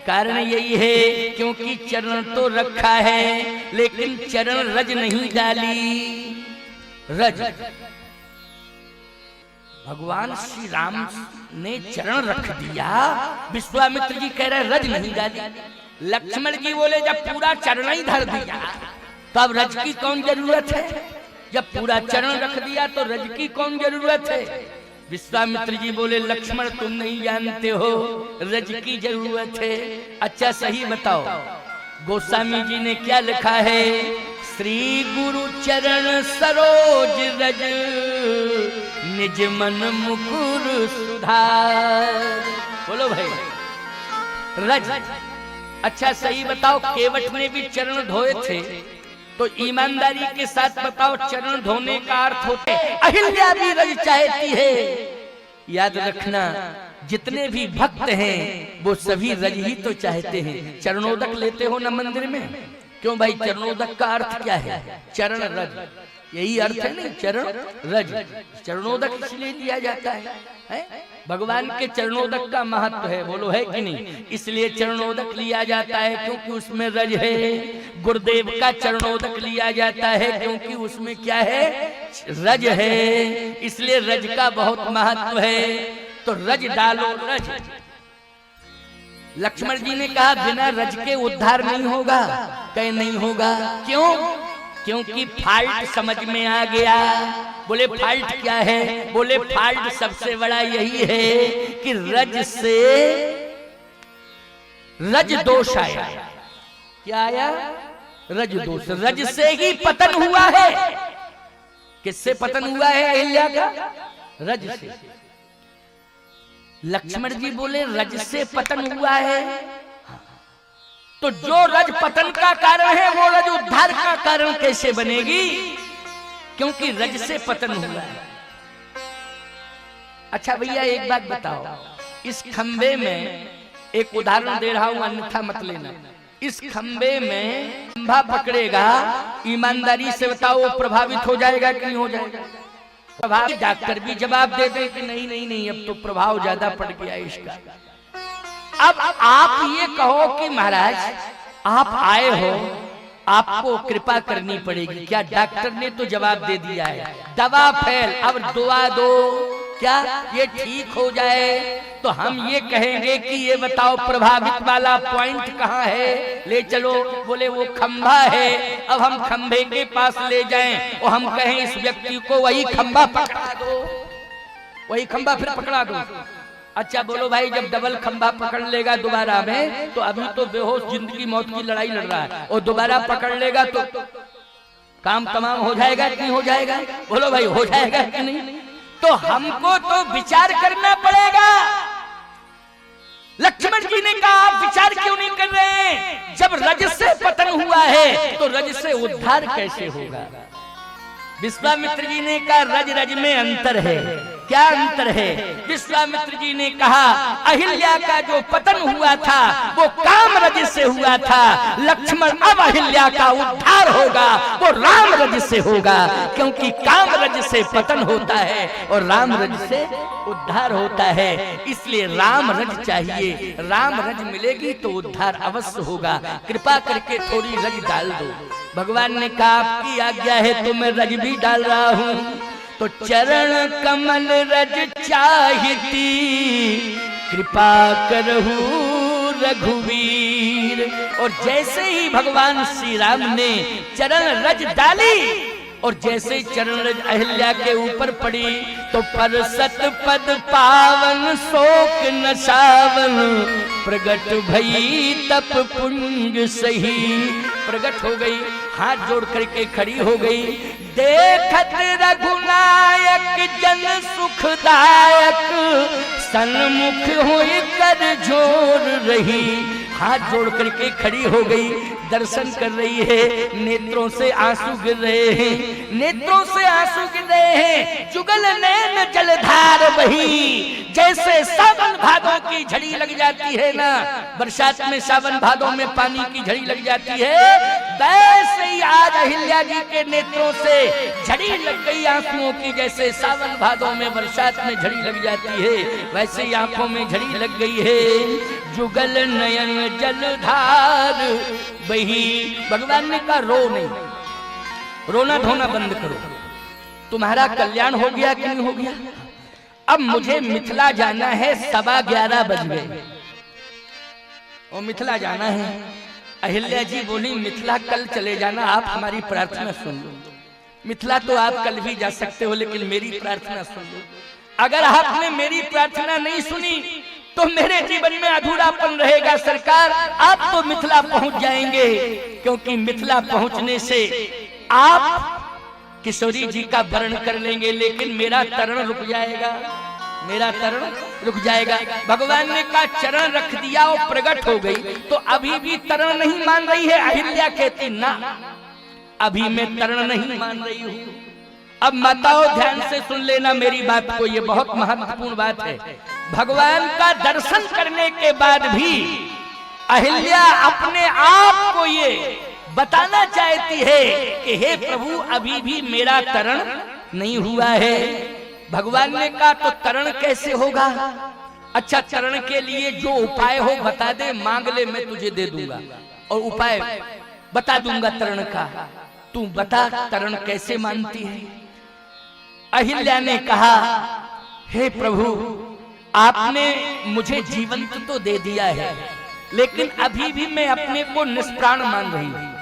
कारण यही है क्योंकि चरण तो रखा है, लेकिन चरण रज नहीं डाली। रज, भगवान श्री राम ने चरण रख दिया, विश्वामित्र जी कह रहे रज नहीं डाली। लक्ष्मण जी बोले जब पूरा चरण ही धर दिया तो अब रज की कौन जरूरत है, जब पूरा चरण रख दिया तो रज की कौन जरूरत है। विश्वामित्र जी बोले लक्ष्मण तुम नहीं जानते हो, रज की जरूरत है। अच्छा सही बताओ, गोस्वामी जी ने क्या लिखा है, श्री गुरु चरण सरोज रज, निज मन मुकुर सुधार। बोलो भाई रज। अच्छा सही बताओ, केवट ने भी चरण धोए थे, तो ईमानदारी के साथ बताओ चरण धोने का अर्थ होता है अहिल्या भी रज चाहती है। याद रखना जितने भी भक्त हैं वो सभी रज ही तो चाहते हैं। चरणोदक लेते हो ना मंदिर में, क्यों भाई, चरणोदक का अर्थ क्या है, चरण रज, यही अर्थ है ना, चरण रज। चरणोदक इसलिए दिया जाता है, भगवान के चरणोदक का महत्व है, बोलो है कि नहीं, इसलिए चरणोदक लिया जाता है क्योंकि उसमें रज है। गुरुदेव का चरणोदक लिया जाता है क्योंकि उसमें क्या है, रज है, इसलिए रज का बहुत महत्व है। तो रज डालो, रज। लक्ष्मण जी ने कहा बिना रज के उद्धार नहीं होगा, कहीं नहीं होगा। क्यों, क्योंकि फाल्ट समझ में आ गया। बोले फाल्ट क्या है, बोले फाल्ट सबसे बड़ा यही है कि रज से रज दोष आया। क्या आया, रज दोष। रज से ही पतन हुआ है। किससे पतन हुआ है अहिल्या का, रज से। लक्ष्मण जी बोले रज से पतन हुआ है, तो जो रज पतन का कारण है वो रज उद्धार का कारण कैसे बनेगी, क्योंकि रज से पतन हुआ है। अच्छा भैया एक बात बताओ, इस खंबे में एक उदाहरण दे रहा हूं अन्यथा मत लेना। इस खंबे में खंभा पकड़ेगा, ईमानदारी से बताओ वो प्रभावित हो जाएगा कि नहीं हो जाएगा। डॉक्टर भी जवाब दे दे कि नहीं नहीं नहीं अब तो प्रभाव ज्यादा पड़ गया इसका, अब आप ये कहो कि महाराज आप आए हो, आपको कृपा करनी पड़ेगी। क्या डॉक्टर ने तो जवाब दे दिया है, दवा फेल, अब दुआ दो, क्या ये ठीक हो जाए? तो हम ये कहेंगे कि ये बताओ प्रभावित वाला पॉइंट कहाँ है, ले चलो। बोले वो खंभा है। अब हम खंभे के पास ले जाएं और हम कहें इस व्यक्ति को वही खंभा पकड़ा दो, वही खंभा फिर पकड़ा दो। अच्छा बोलो भाई, जब डबल खंभा पकड़ लेगा दोबारा में, तो अभी तो बेहोश जिंदगी मौत की लड़ाई लड़ रहा है, और दोबारा पकड़ लेगा तो काम तमाम हो जाएगा कि नहीं हो जाएगा? बोलो भाई, हो जाएगा कि नहीं? तो हमको तो विचार करना पड़ेगा। लक्ष्मण जी ने कहा आप विचार क्यों नहीं कर रहे हैं? जब रज से पतन हुआ है तो रज से उद्धार कैसे होगा? विश्वामित्र जी ने कहा रज रज में अंतर है। क्या अंतर है? विश्वामित्र जी ने कहा अहिल्या का जो पतन हुआ था वो काम रज से हुआ था। लक्ष्मण, अब अहिल्या का उद्धार होगा वो राम रज से होगा, क्योंकि काम रज से पतन होता है और राम रज से उद्धार होता है। इसलिए राम रज चाहिए, राम रज मिलेगी तो उद्धार अवश्य होगा। कृपा करके थोड़ी रज डाल दो। भगवान ने कहा आपकी आज्ञा है तो मैं रज भी डाल रहा हूँ। तो चरण कमल रज चाहिती, कृपा करहु रघुवीर। और जैसे ही भगवान श्री राम ने चरण रज डाली और जैसे चरण रज अहिल्या के ऊपर पड़ी तो पर सत पद पावन शोक न सावन, प्रगट भई तप पुंज सही। प्रगट हो गई, हाथ जोड़ करके खड़ी हो गई। देखत रघुनायक जन सुखदायक, सन्मुख हुई कर जोर रही। हाथ जोड़ करके खड़ी हो गई, दर्शन कर रही है, नेत्रों से आंसू गिर रहे हैं, नेत्रों से आंसू गिर रहे हैं। जुगल नैन जलधार बही, जैसे सावन भादों की झड़ी लग जाती है ना, बरसात में सावन भादों में पानी की झड़ी लग जाती है, वैसे ही आज अहिल्या जी के नेत्रों से झड़ी लग गई आंसुओं की। जैसे सावन भादों में बरसात में झड़ी लग जाती है, वैसे ही आंखों में झड़ी लग गई है। जुगल नयन जलधार बही। भगवान ने कहा रो नहीं, रोना धोना बंद करो, तुम्हारा कल्याण हो गया कि नहीं हो गया? अब मुझे मिथिला जाना है, 11:15 बज गए और मिथिला जाना है। अहिल्या जी बोली मिथिला कल चले जाना, आप हमारी प्रार्थना सुन लो। मिथिला तो आप कल भी जा सकते हो, लेकिन मेरी प्रार्थना सुन लो। अगर आपने मेरी प्रार्थना नहीं सुनी तो मेरे जीवन में अधूरापन रहेगा। सरकार आप तो मिथिला पहुंच जाएंगे, क्योंकि मिथिला पहुंचने से आप किशोरी जी का वर्ण कर लेंगे, लेकिन मेरा तरण रुक जाएगा, मेरा तरण रुक जाएगा। भगवान ने कहा चरण रख दिया और प्रकट हो गई, तो अभी भी तरण नहीं मान रही है। अहिल्या कहती ना, अभी मैं तरण नहीं मान रही हूँ। अब माताओं ध्यान से सुन लेना मेरी बात को, ये बहुत महत्वपूर्ण बात है। भगवान का दर्शन करने के बाद भी अहिल्या अपने आप को ये बताना चाहती है कि हे प्रभु अभी भी मेरा तरण नहीं हुआ है। भगवान ने कहा तो तरण कैसे होगा? अच्छा तरण के लिए जो उपाय हो बता दे, मांग ले मैं तुझे दे दूंगा और उपाय बता दूंगा तरण का, तू बता तरण कैसे मानती है? अहिल्या ने कहा हे प्रभु आपने मुझे जीवन तो दे दिया है, लेकिन अभी भी मैं अपने को निष्प्राण मान रही हूं।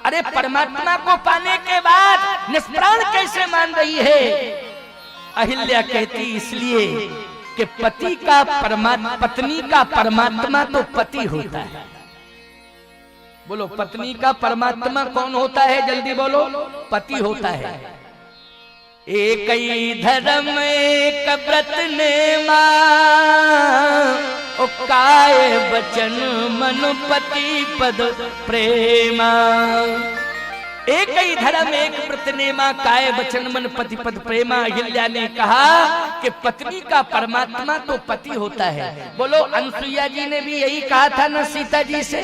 अरे परमात्मा को पाने के बाद निष्प्राण कैसे मान रही है? अहिल्या कहती इसलिए कि पति का पत्नी का परमात्मा तो पति होता है। बोलो पत्नी का परमात्मा कौन होता है? जल्दी बोलो, पति होता है। एक ही धर्म एक व्रत नेमा, ओ काय बचन मन पति पद प्रेमा। एक ही धर्म एक व्रत नेमा, काय वचन मन पति पद प्रेमा। अहिल्या ने कहा कि पत्नी का परमात्मा तो पति होता है। बोलो अनसुईया जी ने भी यही कहा था ना सीता जी से,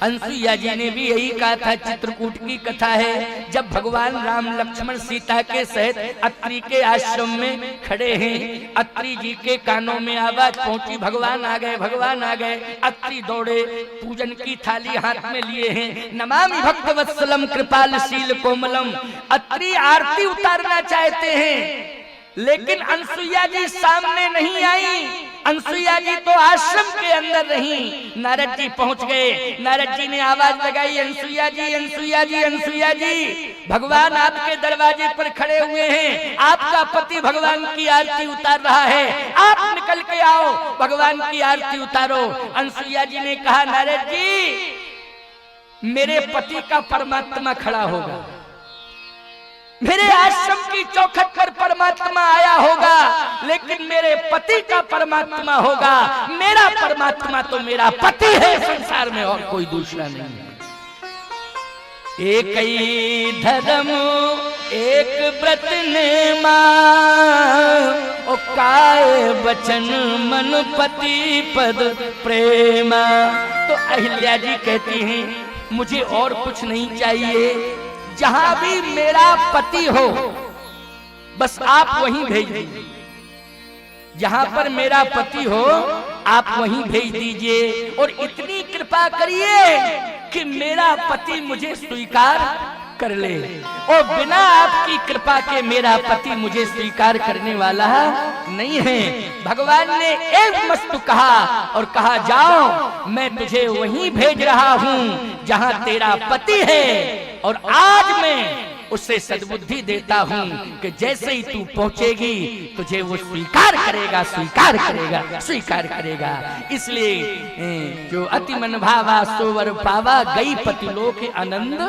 अनसुईया जी ने भी यही कहा था। चित्रकूट की कथा है, जब भगवान राम लक्ष्मण सीता के सहित अत्रि के आश्रम में खड़े हैं, अत्रि जी के कानों में आवाज पहुंची, भगवान आ गए, भगवान आ गए। अत्रि दौड़े, पूजन की थाली हाथ में लिए हैं, नमामि भक्त वत्सलम कृपालशील कोमलम। अत्रि आरती उतारना चाहते हैं, लेकिन अनसुईया जी सामने नहीं आई। अनसुईया जी तो आश्रम के अंदर रही। नारद जी पहुंच गए, नारद जी ने आवाज लगाई, अनसुईया जी, अनसुईया जी, अनसुईया जी, भगवान आपके दरवाजे पर खड़े हुए हैं, आपका पति भगवान की आरती उतार रहा है, आप निकल के आओ, भगवान की आरती उतारो। अनसुईया जी ने कहा, नारद जी, मेरे पति का परमात्मा खड़ा होगा, मेरे आश्रम की चौखट पर परमात्मा आया होगा, लेकिन मेरे पति का परमात्मा होगा। मेरा परमात्मा तो मेरा पति है, संसार में और कोई दूसरा नहीं है। एक ही धर्म एक व्रत ने मां, ओ काय बचन मन पति पद प्रेमा। तो अहिल्या जी कहती हैं, मुझे और कुछ नहीं चाहिए, जहां भी मेरा पति हो बस आप वहीं भेज दीजिए, जहां पर मेरा पति हो आप वहीं भेज दीजिए, और इतनी कृपा करिए कि मेरा पति मुझे स्वीकार कर ले। और बिना आपकी कृपा के मेरा पति मुझे स्वीकार करने वाला नहीं है। भगवान ने एक मस्तु कहा और कहा, जाओ, मैं तुझे वहीं भेज रहा हूं जहां तेरा पति है, और आज मैं उससे सद्बुद्धि देता हूं कि जैसे ही तू पहुंचेगी तुझे वो स्वीकार करेगा, स्वीकार करेगा, स्वीकार करेगा। इसलिए जो अति मन भावा सोवर पावा, गई पतिलोक आनंद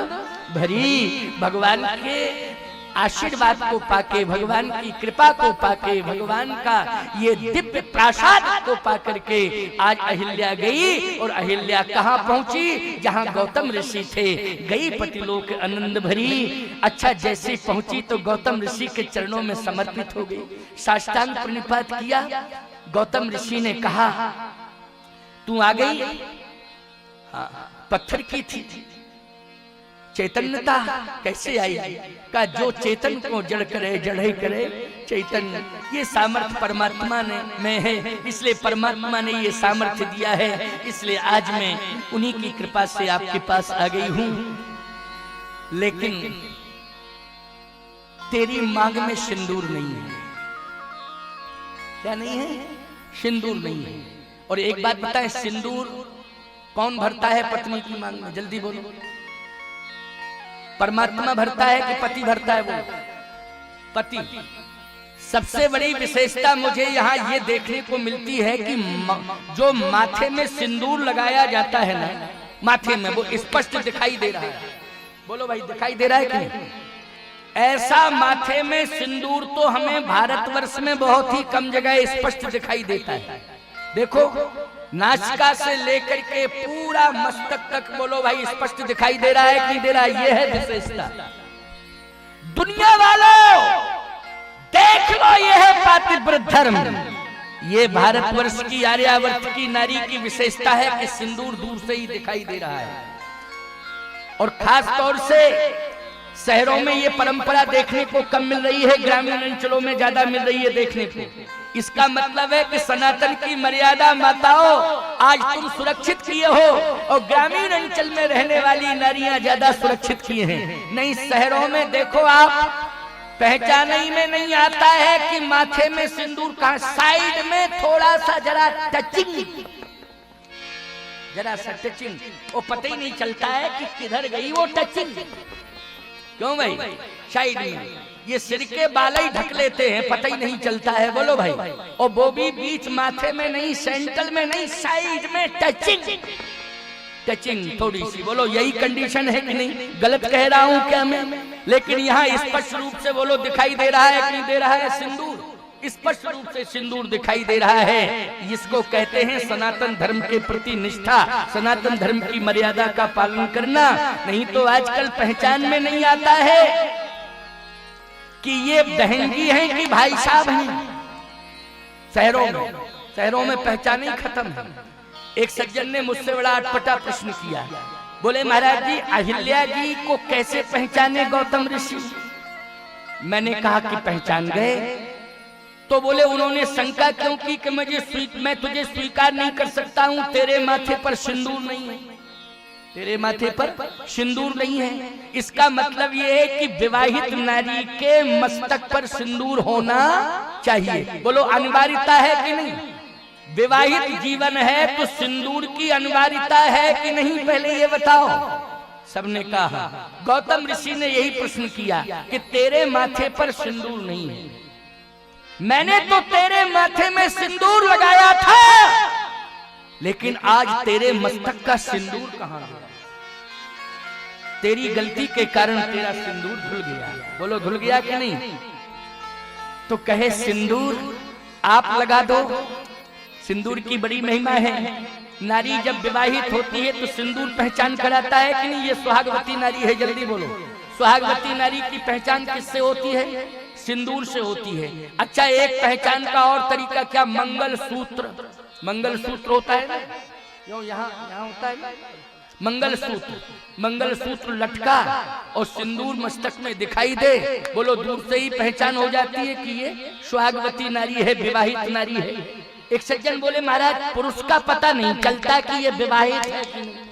भरी। भगवान के आशीर्वाद को पाके, भगवान की कृपा को पाके, भगवान का ये दिव्य प्रसाद को पाकर के आज अहिल्या गई, और अहिल्या कहाँ पहुंची, जहां गौतम ऋषि थे। गई पतिलोक आनंद भरी। अच्छा, जैसे पहुंची तो गौतम ऋषि के चरणों में समर्पित हो गई, साष्टांग प्रणिपात किया। गौतम ऋषि ने कहा, तू आ गई, हाँ, पत्थर की थी, चैतन्यता कैसे आई? का जो चेतन को जड़ करे, जड़ करे चैतन्य। ये सामर्थ्य परमात्मा ने में है, इसलिए परमात्मा ने ये सामर्थ्य दिया है, इसलिए आज मैं उन्हीं की कृपा से आपके पास आ गई हूं। लेकिन तेरी मांग में सिंदूर नहीं है। क्या नहीं है? सिंदूर नहीं है। और एक बात बताएं, सिंदूर कौन भरता है पत्नी की मांग में? जल्दी बोलो। परमात्मा भरता है कि पति भरता है? वो पति। सबसे बड़ी विशेषता मुझे यहाँ ये देखने को मिलती है कि जो माथे में सिंदूर लगाया जाता है ना, माथे में, वो स्पष्ट दिखाई दे रहा है। बोलो भाई, दिखाई दे रहा है कि नहीं? ऐसा माथे में सिंदूर तो हमें भारतवर्ष में बहुत ही कम जगह स्पष्ट दिखाई देता है। देखो, नासिका से लेकर के पूरा मस्तक तक, बोलो भाई, स्पष्ट दिखाई दे रहा है कि नहीं दे रहा है? ये है विशेषता। दुनिया वालों देख लो, ये है पातिव्रत धर्म। ये भारतवर्ष की, आर्यावर्त की नारी की विशेषता है कि सिंदूर दूर से ही दिखाई दे रहा है। और खास तौर से शहरों में ये परंपरा देखने को कम मिल रही है, ग्रामीण अंचलों में ज्यादा मिल रही है देखने को। इसका मतलब है कि सनातन की मर्यादा माताओं आज तुम सुरक्षित किए हो, और ग्रामीण अंचल में रहने वाली नारियां ज्यादा सुरक्षित किए हैं। नहीं, शहरों में देखो आप, पहचान ही में नहीं आता है कि माथे में सिंदूर कहां। साइड में थोड़ा सा जरा टचिंग, जरा सा टचिंग, वो पता ही नहीं चलता है कि किधर गई वो टचिंग। क्यों भाई? साइड में ये सिर के बाल ही ढक लेते हैं, पता ही नहीं चलता है। बोलो भाई। और वो भी बीच माथे में नहीं, सेंटर में नहीं, साइड में टचिंग, टचिंग थोड़ी सी। बोलो, यही कंडीशन है कि नहीं? गलत कह रहा हूं क्या मैं? लेकिन यहाँ स्पष्ट रूप से बोलो, दिखाई दे रहा है कि नहीं दे रहा है? सिंदूर, स्पष्ट रूप से सिंदूर दिखाई दे रहा है। इसको कहते हैं सनातन धर्म के प्रति निष्ठा, सनातन धर्म की मर्यादा का पालन करना। नहीं तो आजकल पहचान में नहीं आता है कि ये बहन जी हैं कि भाई साहब हैं। शहरों में पहचान ही खत्म है। एक सज्जन ने मुझसे बड़ा अटपटा प्रश्न किया बोले महाराज जी अहिल्या जी को कैसे पहचाने गौतम ऋषि? मैंने कहा कि पहचान गए। तो बोले उन्होंने शंका क्यों की कि मैं तुझे स्वीकार नहीं कर सकता हूं, तेरे माथे पर सिंदूर नहीं है, तेरे माथे पर सिंदूर नहीं है। इसका मतलब यह है कि विवाहित नारी के मस्तक पर सिंदूर होना चाहिए। बोलो अनिवार्यता है कि नहीं? विवाहित जीवन है तो सिंदूर की अनिवार्यता है कि नहीं, पहले ये बताओ। सबने कहा। गौतम ऋषि ने यही प्रश्न किया कि तेरे माथे पर सिंदूर नहीं है। मैंने तो तेरे माथे में सिंदूर लगाया था, लेकिन आज तेरे मस्तक का सिंदूर कहां है? तेरी गलती के कारण तेरा सिंदूर धुल गया। बोलो धुल गया कि नहीं? तो कहे सिंदूर आप लगा दो। सिंदूर की बड़ी महिमा है। नारी जब विवाहित होती है तो सिंदूर पहचान कराता है कि नहीं? ये सुहागवती नारी है, जल्दी बोलो। सुहागवती नारी की पहचान किससे होती है? सिंदूर से होती है। अच्छा एक पहचान का और तरीका क्या? मंगल सूत्र। मंगल सूत्र होता है ना, यहाँ होता है मंगल सूत्र। मंगल सूत्र लटका और सिंदूर मस्तक में दिखाई दे, बोलो दूर से ही पहचान हो जाती है कि ये सुहागवती नारी है, विवाहित नारी है। एक सज्जन बोले महाराज पुरुष का पता नहीं चलता कि ये विवाहित है कि नहीं।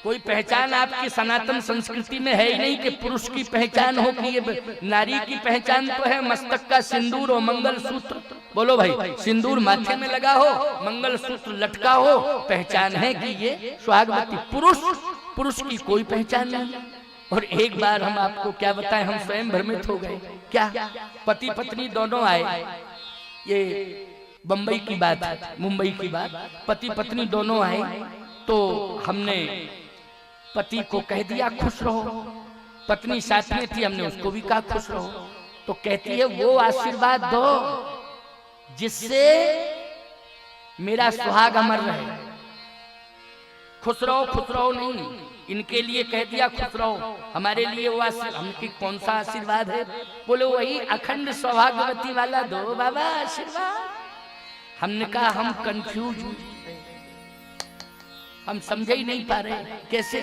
कोई पहचान आपकी सनातन संस्कृति में है ही नहीं कि पुरुष की पहचान हो कि ये नारी की पहचान तो है मस्तक का सिंदूर और मंगल सूत्र। बोलो भाई सिंदूर माथे में लगा हो, मंगल सूत्र लटका हो, पहचान है कि ये सुहागवती। पुरुष की कोई पहचान नहीं। और एक बार हम आपको क्या बताएं, हम स्वयं भ्रमित हो गए। क्या? पति पत्नी दोनों आए, ये बंबई की बात है, मुंबई की बात। पति पत्नी दोनों आए तो हमने पति को कह दिया खुश रहो, पत्नी साथ में थी, हमने उसको भी कहा खुश रहो। तो कहती है वो आशीर्वाद दो जिससे मेरा सुहाग अमर रहे। खुश रहो नहीं, इनके लिए कह दिया खुश रहो, हमारे लिए वो हमकी कौन सा आशीर्वाद है? बोले वही अखंड सौभाग्यवती वाला दो बाबा आशीर्वाद। हमने कहा हम कंफ्यूज, हम समझ ही नहीं पा रहे कैसे।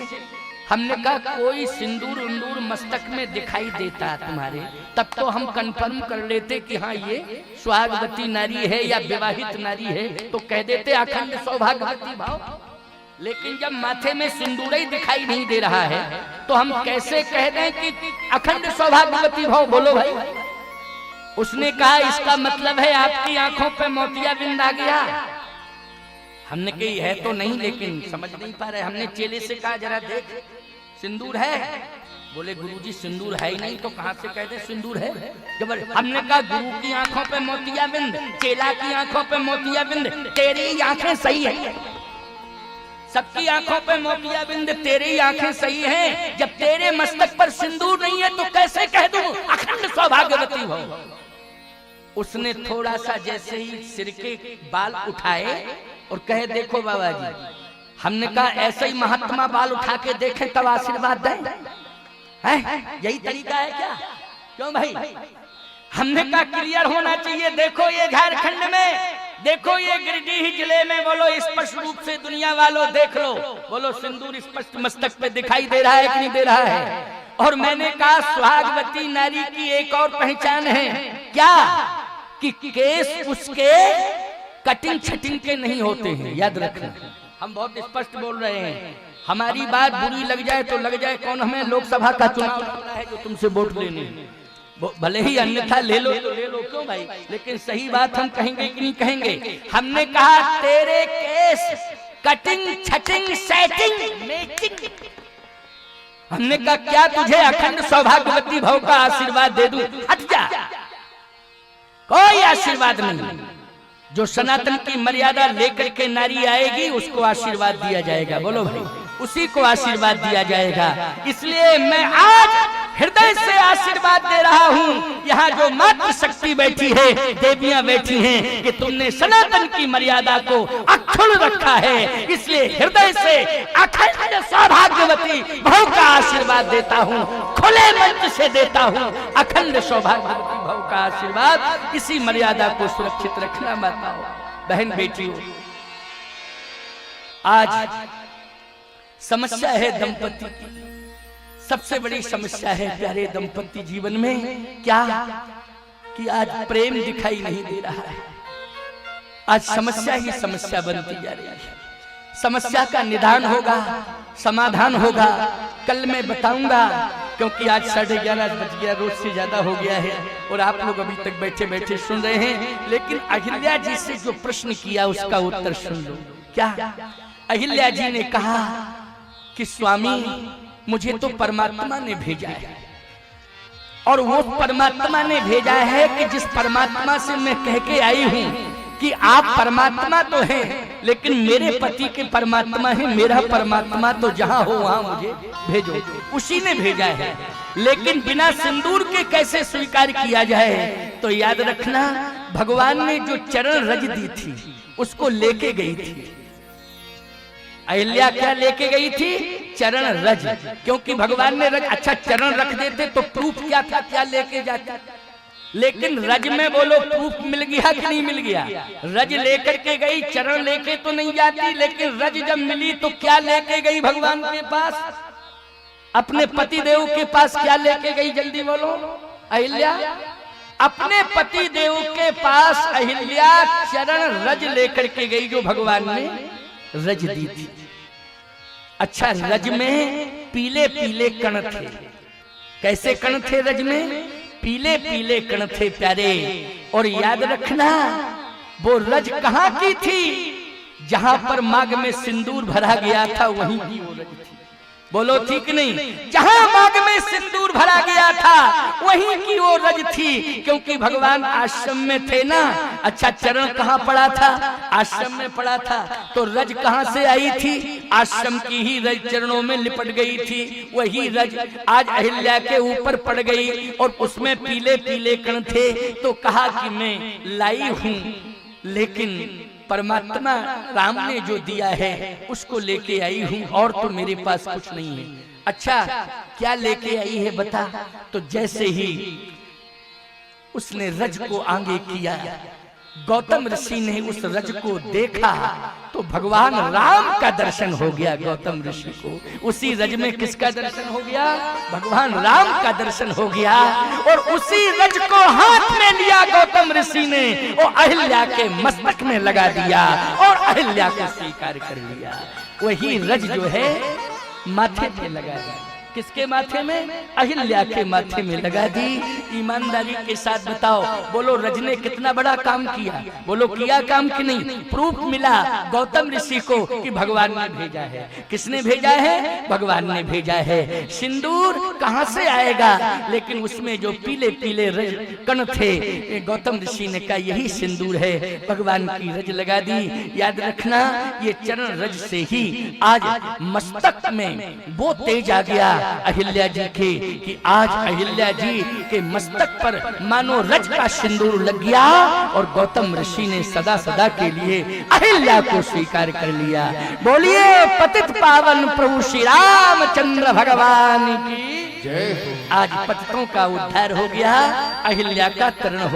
हमने कहा कोई सिंदूर उंदूर मस्तक में दिखाई देता तुम्हारे, तब तो हम कंफर्म कर लेते कि हाँ ये सुहागवती नारी है या विवाहित नारी है, तो कह देते अखंड सौभाग्यवती भाव। लेकिन जब माथे में सिंदूर ही दिखाई नहीं दे रहा है तो हम कैसे कह दें कि अखंड सौभाग्यवती भाव? बोलो भाई। उसने कहा इसका मतलब है आपकी आंखों पे मोतियाबिंद आ गया। हमने कही है तो नहीं, लेकिन समझ नहीं पा रहे। हमने चेले से कहा जरा देख सिंदूर है। बोले गुरुजी सिंदूर है ही नहीं, तो कहां से कहते सिंदूर है? हमने कहा गुरु की आंखों पे मोतियाबिंद, चेला की आंखों पे मोतियाबिंद, तेरी आंखें सही है। सबकी आंखों पे मोतियाबिंद, तेरी आंखें सही हैं। जब तेरे मस्तक पर सिंदूर नहीं है तो कैसे कह दूं अखंड सौभाग्यवती हो? उसने थोड़ा सा जैसे ही सिर के बाल उठाए और कहे देखो बाबा जी। हमने कहा ऐसे ही महात्मा बाल उठा के देखें तब आशीर्वाद दें, है यही तरीका है क्या? क्यों भाई? हमने कहा क्लियर होना चाहिए। देखो ये झारखंड में, देखो ये गिरिडीह जिले में, बोलो स्पष्ट रूप से दुनिया वालों देख लो, बोलो सिंदूर स्पष्ट मस्तक पे दिखाई दे रहा है कि नहीं दे रहा है? और मैंने कहा सुहागवती नारी की एक और पहचान है क्या? कि केस उसके कटिंग छटिंग के नहीं होते हैं, याद रखना। हम बहुत स्पष्ट बोल रहे हैं, हमारी बात बुरी लग जाए तो लग जाए, कौन हमें लोकसभा का चुनाव लड़ना है जो तुमसे वोट लेने, भले ही अन्यथा ले लो तो ले लो, क्यों भाई? लेकिन सही बात हम कहेंगे कि नहीं कहेंगे? हमने कहा तेरे केस कटिंग छटिंग सेटिंग मेकिंग। हमने कहा क्या तुझे अखंड सौभाग्यवती भव का आशीर्वाद दे दूं? हट जा, कोई आशीर्वाद नहीं। जो सनातन की मर्यादा लेकर के नारी आएगी उसको आशीर्वाद दिया जाएगा। बोलो भाई, उसी को आशीर्वाद दिया जाएगा। इसलिए मैं आज हृदय से आशीर्वाद दे रहा हूँ। यहाँ जो मातृ शक्ति बैठी है, देवियां बैठी हैं, कि तुमने सनातन की मर्यादा को अक्षुण्ण रखा है। इसलिए हृदय से अखंड सौभाग्यवती भव का आशीर्वाद देता हूँ, खुले मंच से देता हूँ अखंड सौभाग्यवती भव का आशीर्वाद। इसी मर्यादा को सुरक्षित रखना माताओं, बहन बेटियों। आज समस्या है दंपति की, सबसे बड़ी समस्या है प्यारे दंपति जीवन में क्या कि आज प्रेम दिखाई नहीं दे रहा है। आज समस्या ही समस्या बनती जा रही है। समस्या का निदान होगा, समाधान होगा, कल मैं बताऊंगा, क्योंकि आज 11:30 बज गया, रोज से ज्यादा हो गया है और आप लोग अभी तक बैठे बैठे सुन रहे हैं। लेकिन अहिल्या जी से जो प्रश्न किया उसका उत्तर सुन लो। क्या अहिल्या जी ने कहा कि स्वामी मुझे तो परमात्मा ने भेजा है, और वो परमात्मा ने भेजा है कि जिस परमात्मा से मैं कह के आई हूं कि आप परमात्मा तो हैं, लेकिन मेरे पति के परमात्मा है, मेरा परमात्मा तो जहां हो वहां मुझे भेजो। उसी ने भेजा है, लेकिन बिना सिंदूर के कैसे स्वीकार किया जाए। तो याद रखना, भगवान ने जो चरण रज दी थी उसको लेके गई थी अहिल्या। क्या लेके गई थी? चरण रज। क्योंकि भगवान ने रज, अच्छा चरण रख देते तो प्रूफ क्या था, क्या लेके जाते। लेकिन रज में बोलो प्रूफ मिल गया कि नहीं मिल गया? रज लेकर के गई, चरण लेके तो नहीं जाती, लेकिन रज जब मिली तो क्या लेके गई भगवान के पास? अपने पति देव के पास क्या लेके गई? जल्दी बोलो। अहिल्या अपने पति देव के पास अहिल्या चरण रज लेकर के गई, जो भगवान ने रज दी थी। अच्छा, रज में पीले पीले कण थे। कैसे कण थे रज में? पीले पीले कण थे प्यारे। और याद रखना, वो रज कहां की थी? जहां पर माग में सिंदूर भरा गया था वहीं की वो रज थी। बोलो ठीक नहीं? जहां माग में सिंदूर भरा गया था वहीं की वो रज थी, क्योंकि भगवान आश्रम में थे ना। अच्छा, चरण कहां पड़ा था? आश्रम में पड़ा था। तो रज कहां से आई थी? आश्रम की ही रज चरणों में लिपट गई थी। वही रज आज अहिल्या के ऊपर पड़ गई और उसमें पीले पीले कण थे। तो कहा कि मैं लाई हूं, लेकिन परमात्मा राम ने जो दिया है उसको लेके आई हूं, और तो मेरे पास कुछ नहीं है। अच्छा, क्या लेके आई है बता? तो जैसे ही उसने रज को आगे किया, गौतम ऋषि ने उस रज को देखा तो भगवान राम का दर्शन हो गया गौतम ऋषि को। उसी रज में किसका दर्शन हो गया? भगवान राम का दर्शन हो गया। और उसी रज को हाथ में लिया गौतम ऋषि ने और अहिल्या के मस्तक में लगा दिया और अहिल्या को स्वीकार कर लिया। वही रज जो है माथे पे लगा दिया। किसके माथे में? अहिल्या के माथे में लगा दी। ईमानदारी के साथ बताओ, बोलो रज ने कितना बड़ा काम किया? बोलो किया काम कि नहीं? प्रूफ मिला गौतम ऋषि को कि भगवान ने भेजा है। किसने भेजा है? भगवान ने भेजा है। सिंदूर कहां से आएगा? लेकिन उसमें जो पीले पीले कण थे, गौतम ऋषि ने कहा यही सिंदूर है, भगवान की रज लगा दी। याद रखना, ये चरण रज से ही आज मस्तक में वो तेज आ गया अहिल्या जी के कि आज अहिल्या जी के मस्तक पर मानो रज का सिंदूर लग गया और गौतम ऋषि ने सदा सदा के लिए अहिल्या को स्वीकार कर लिया। बोलिए पतित पावन प्रभु श्री रामचंद्र भगवान की जय। आज पतितों का उद्धार हो गया, अहिल्या का तरण हो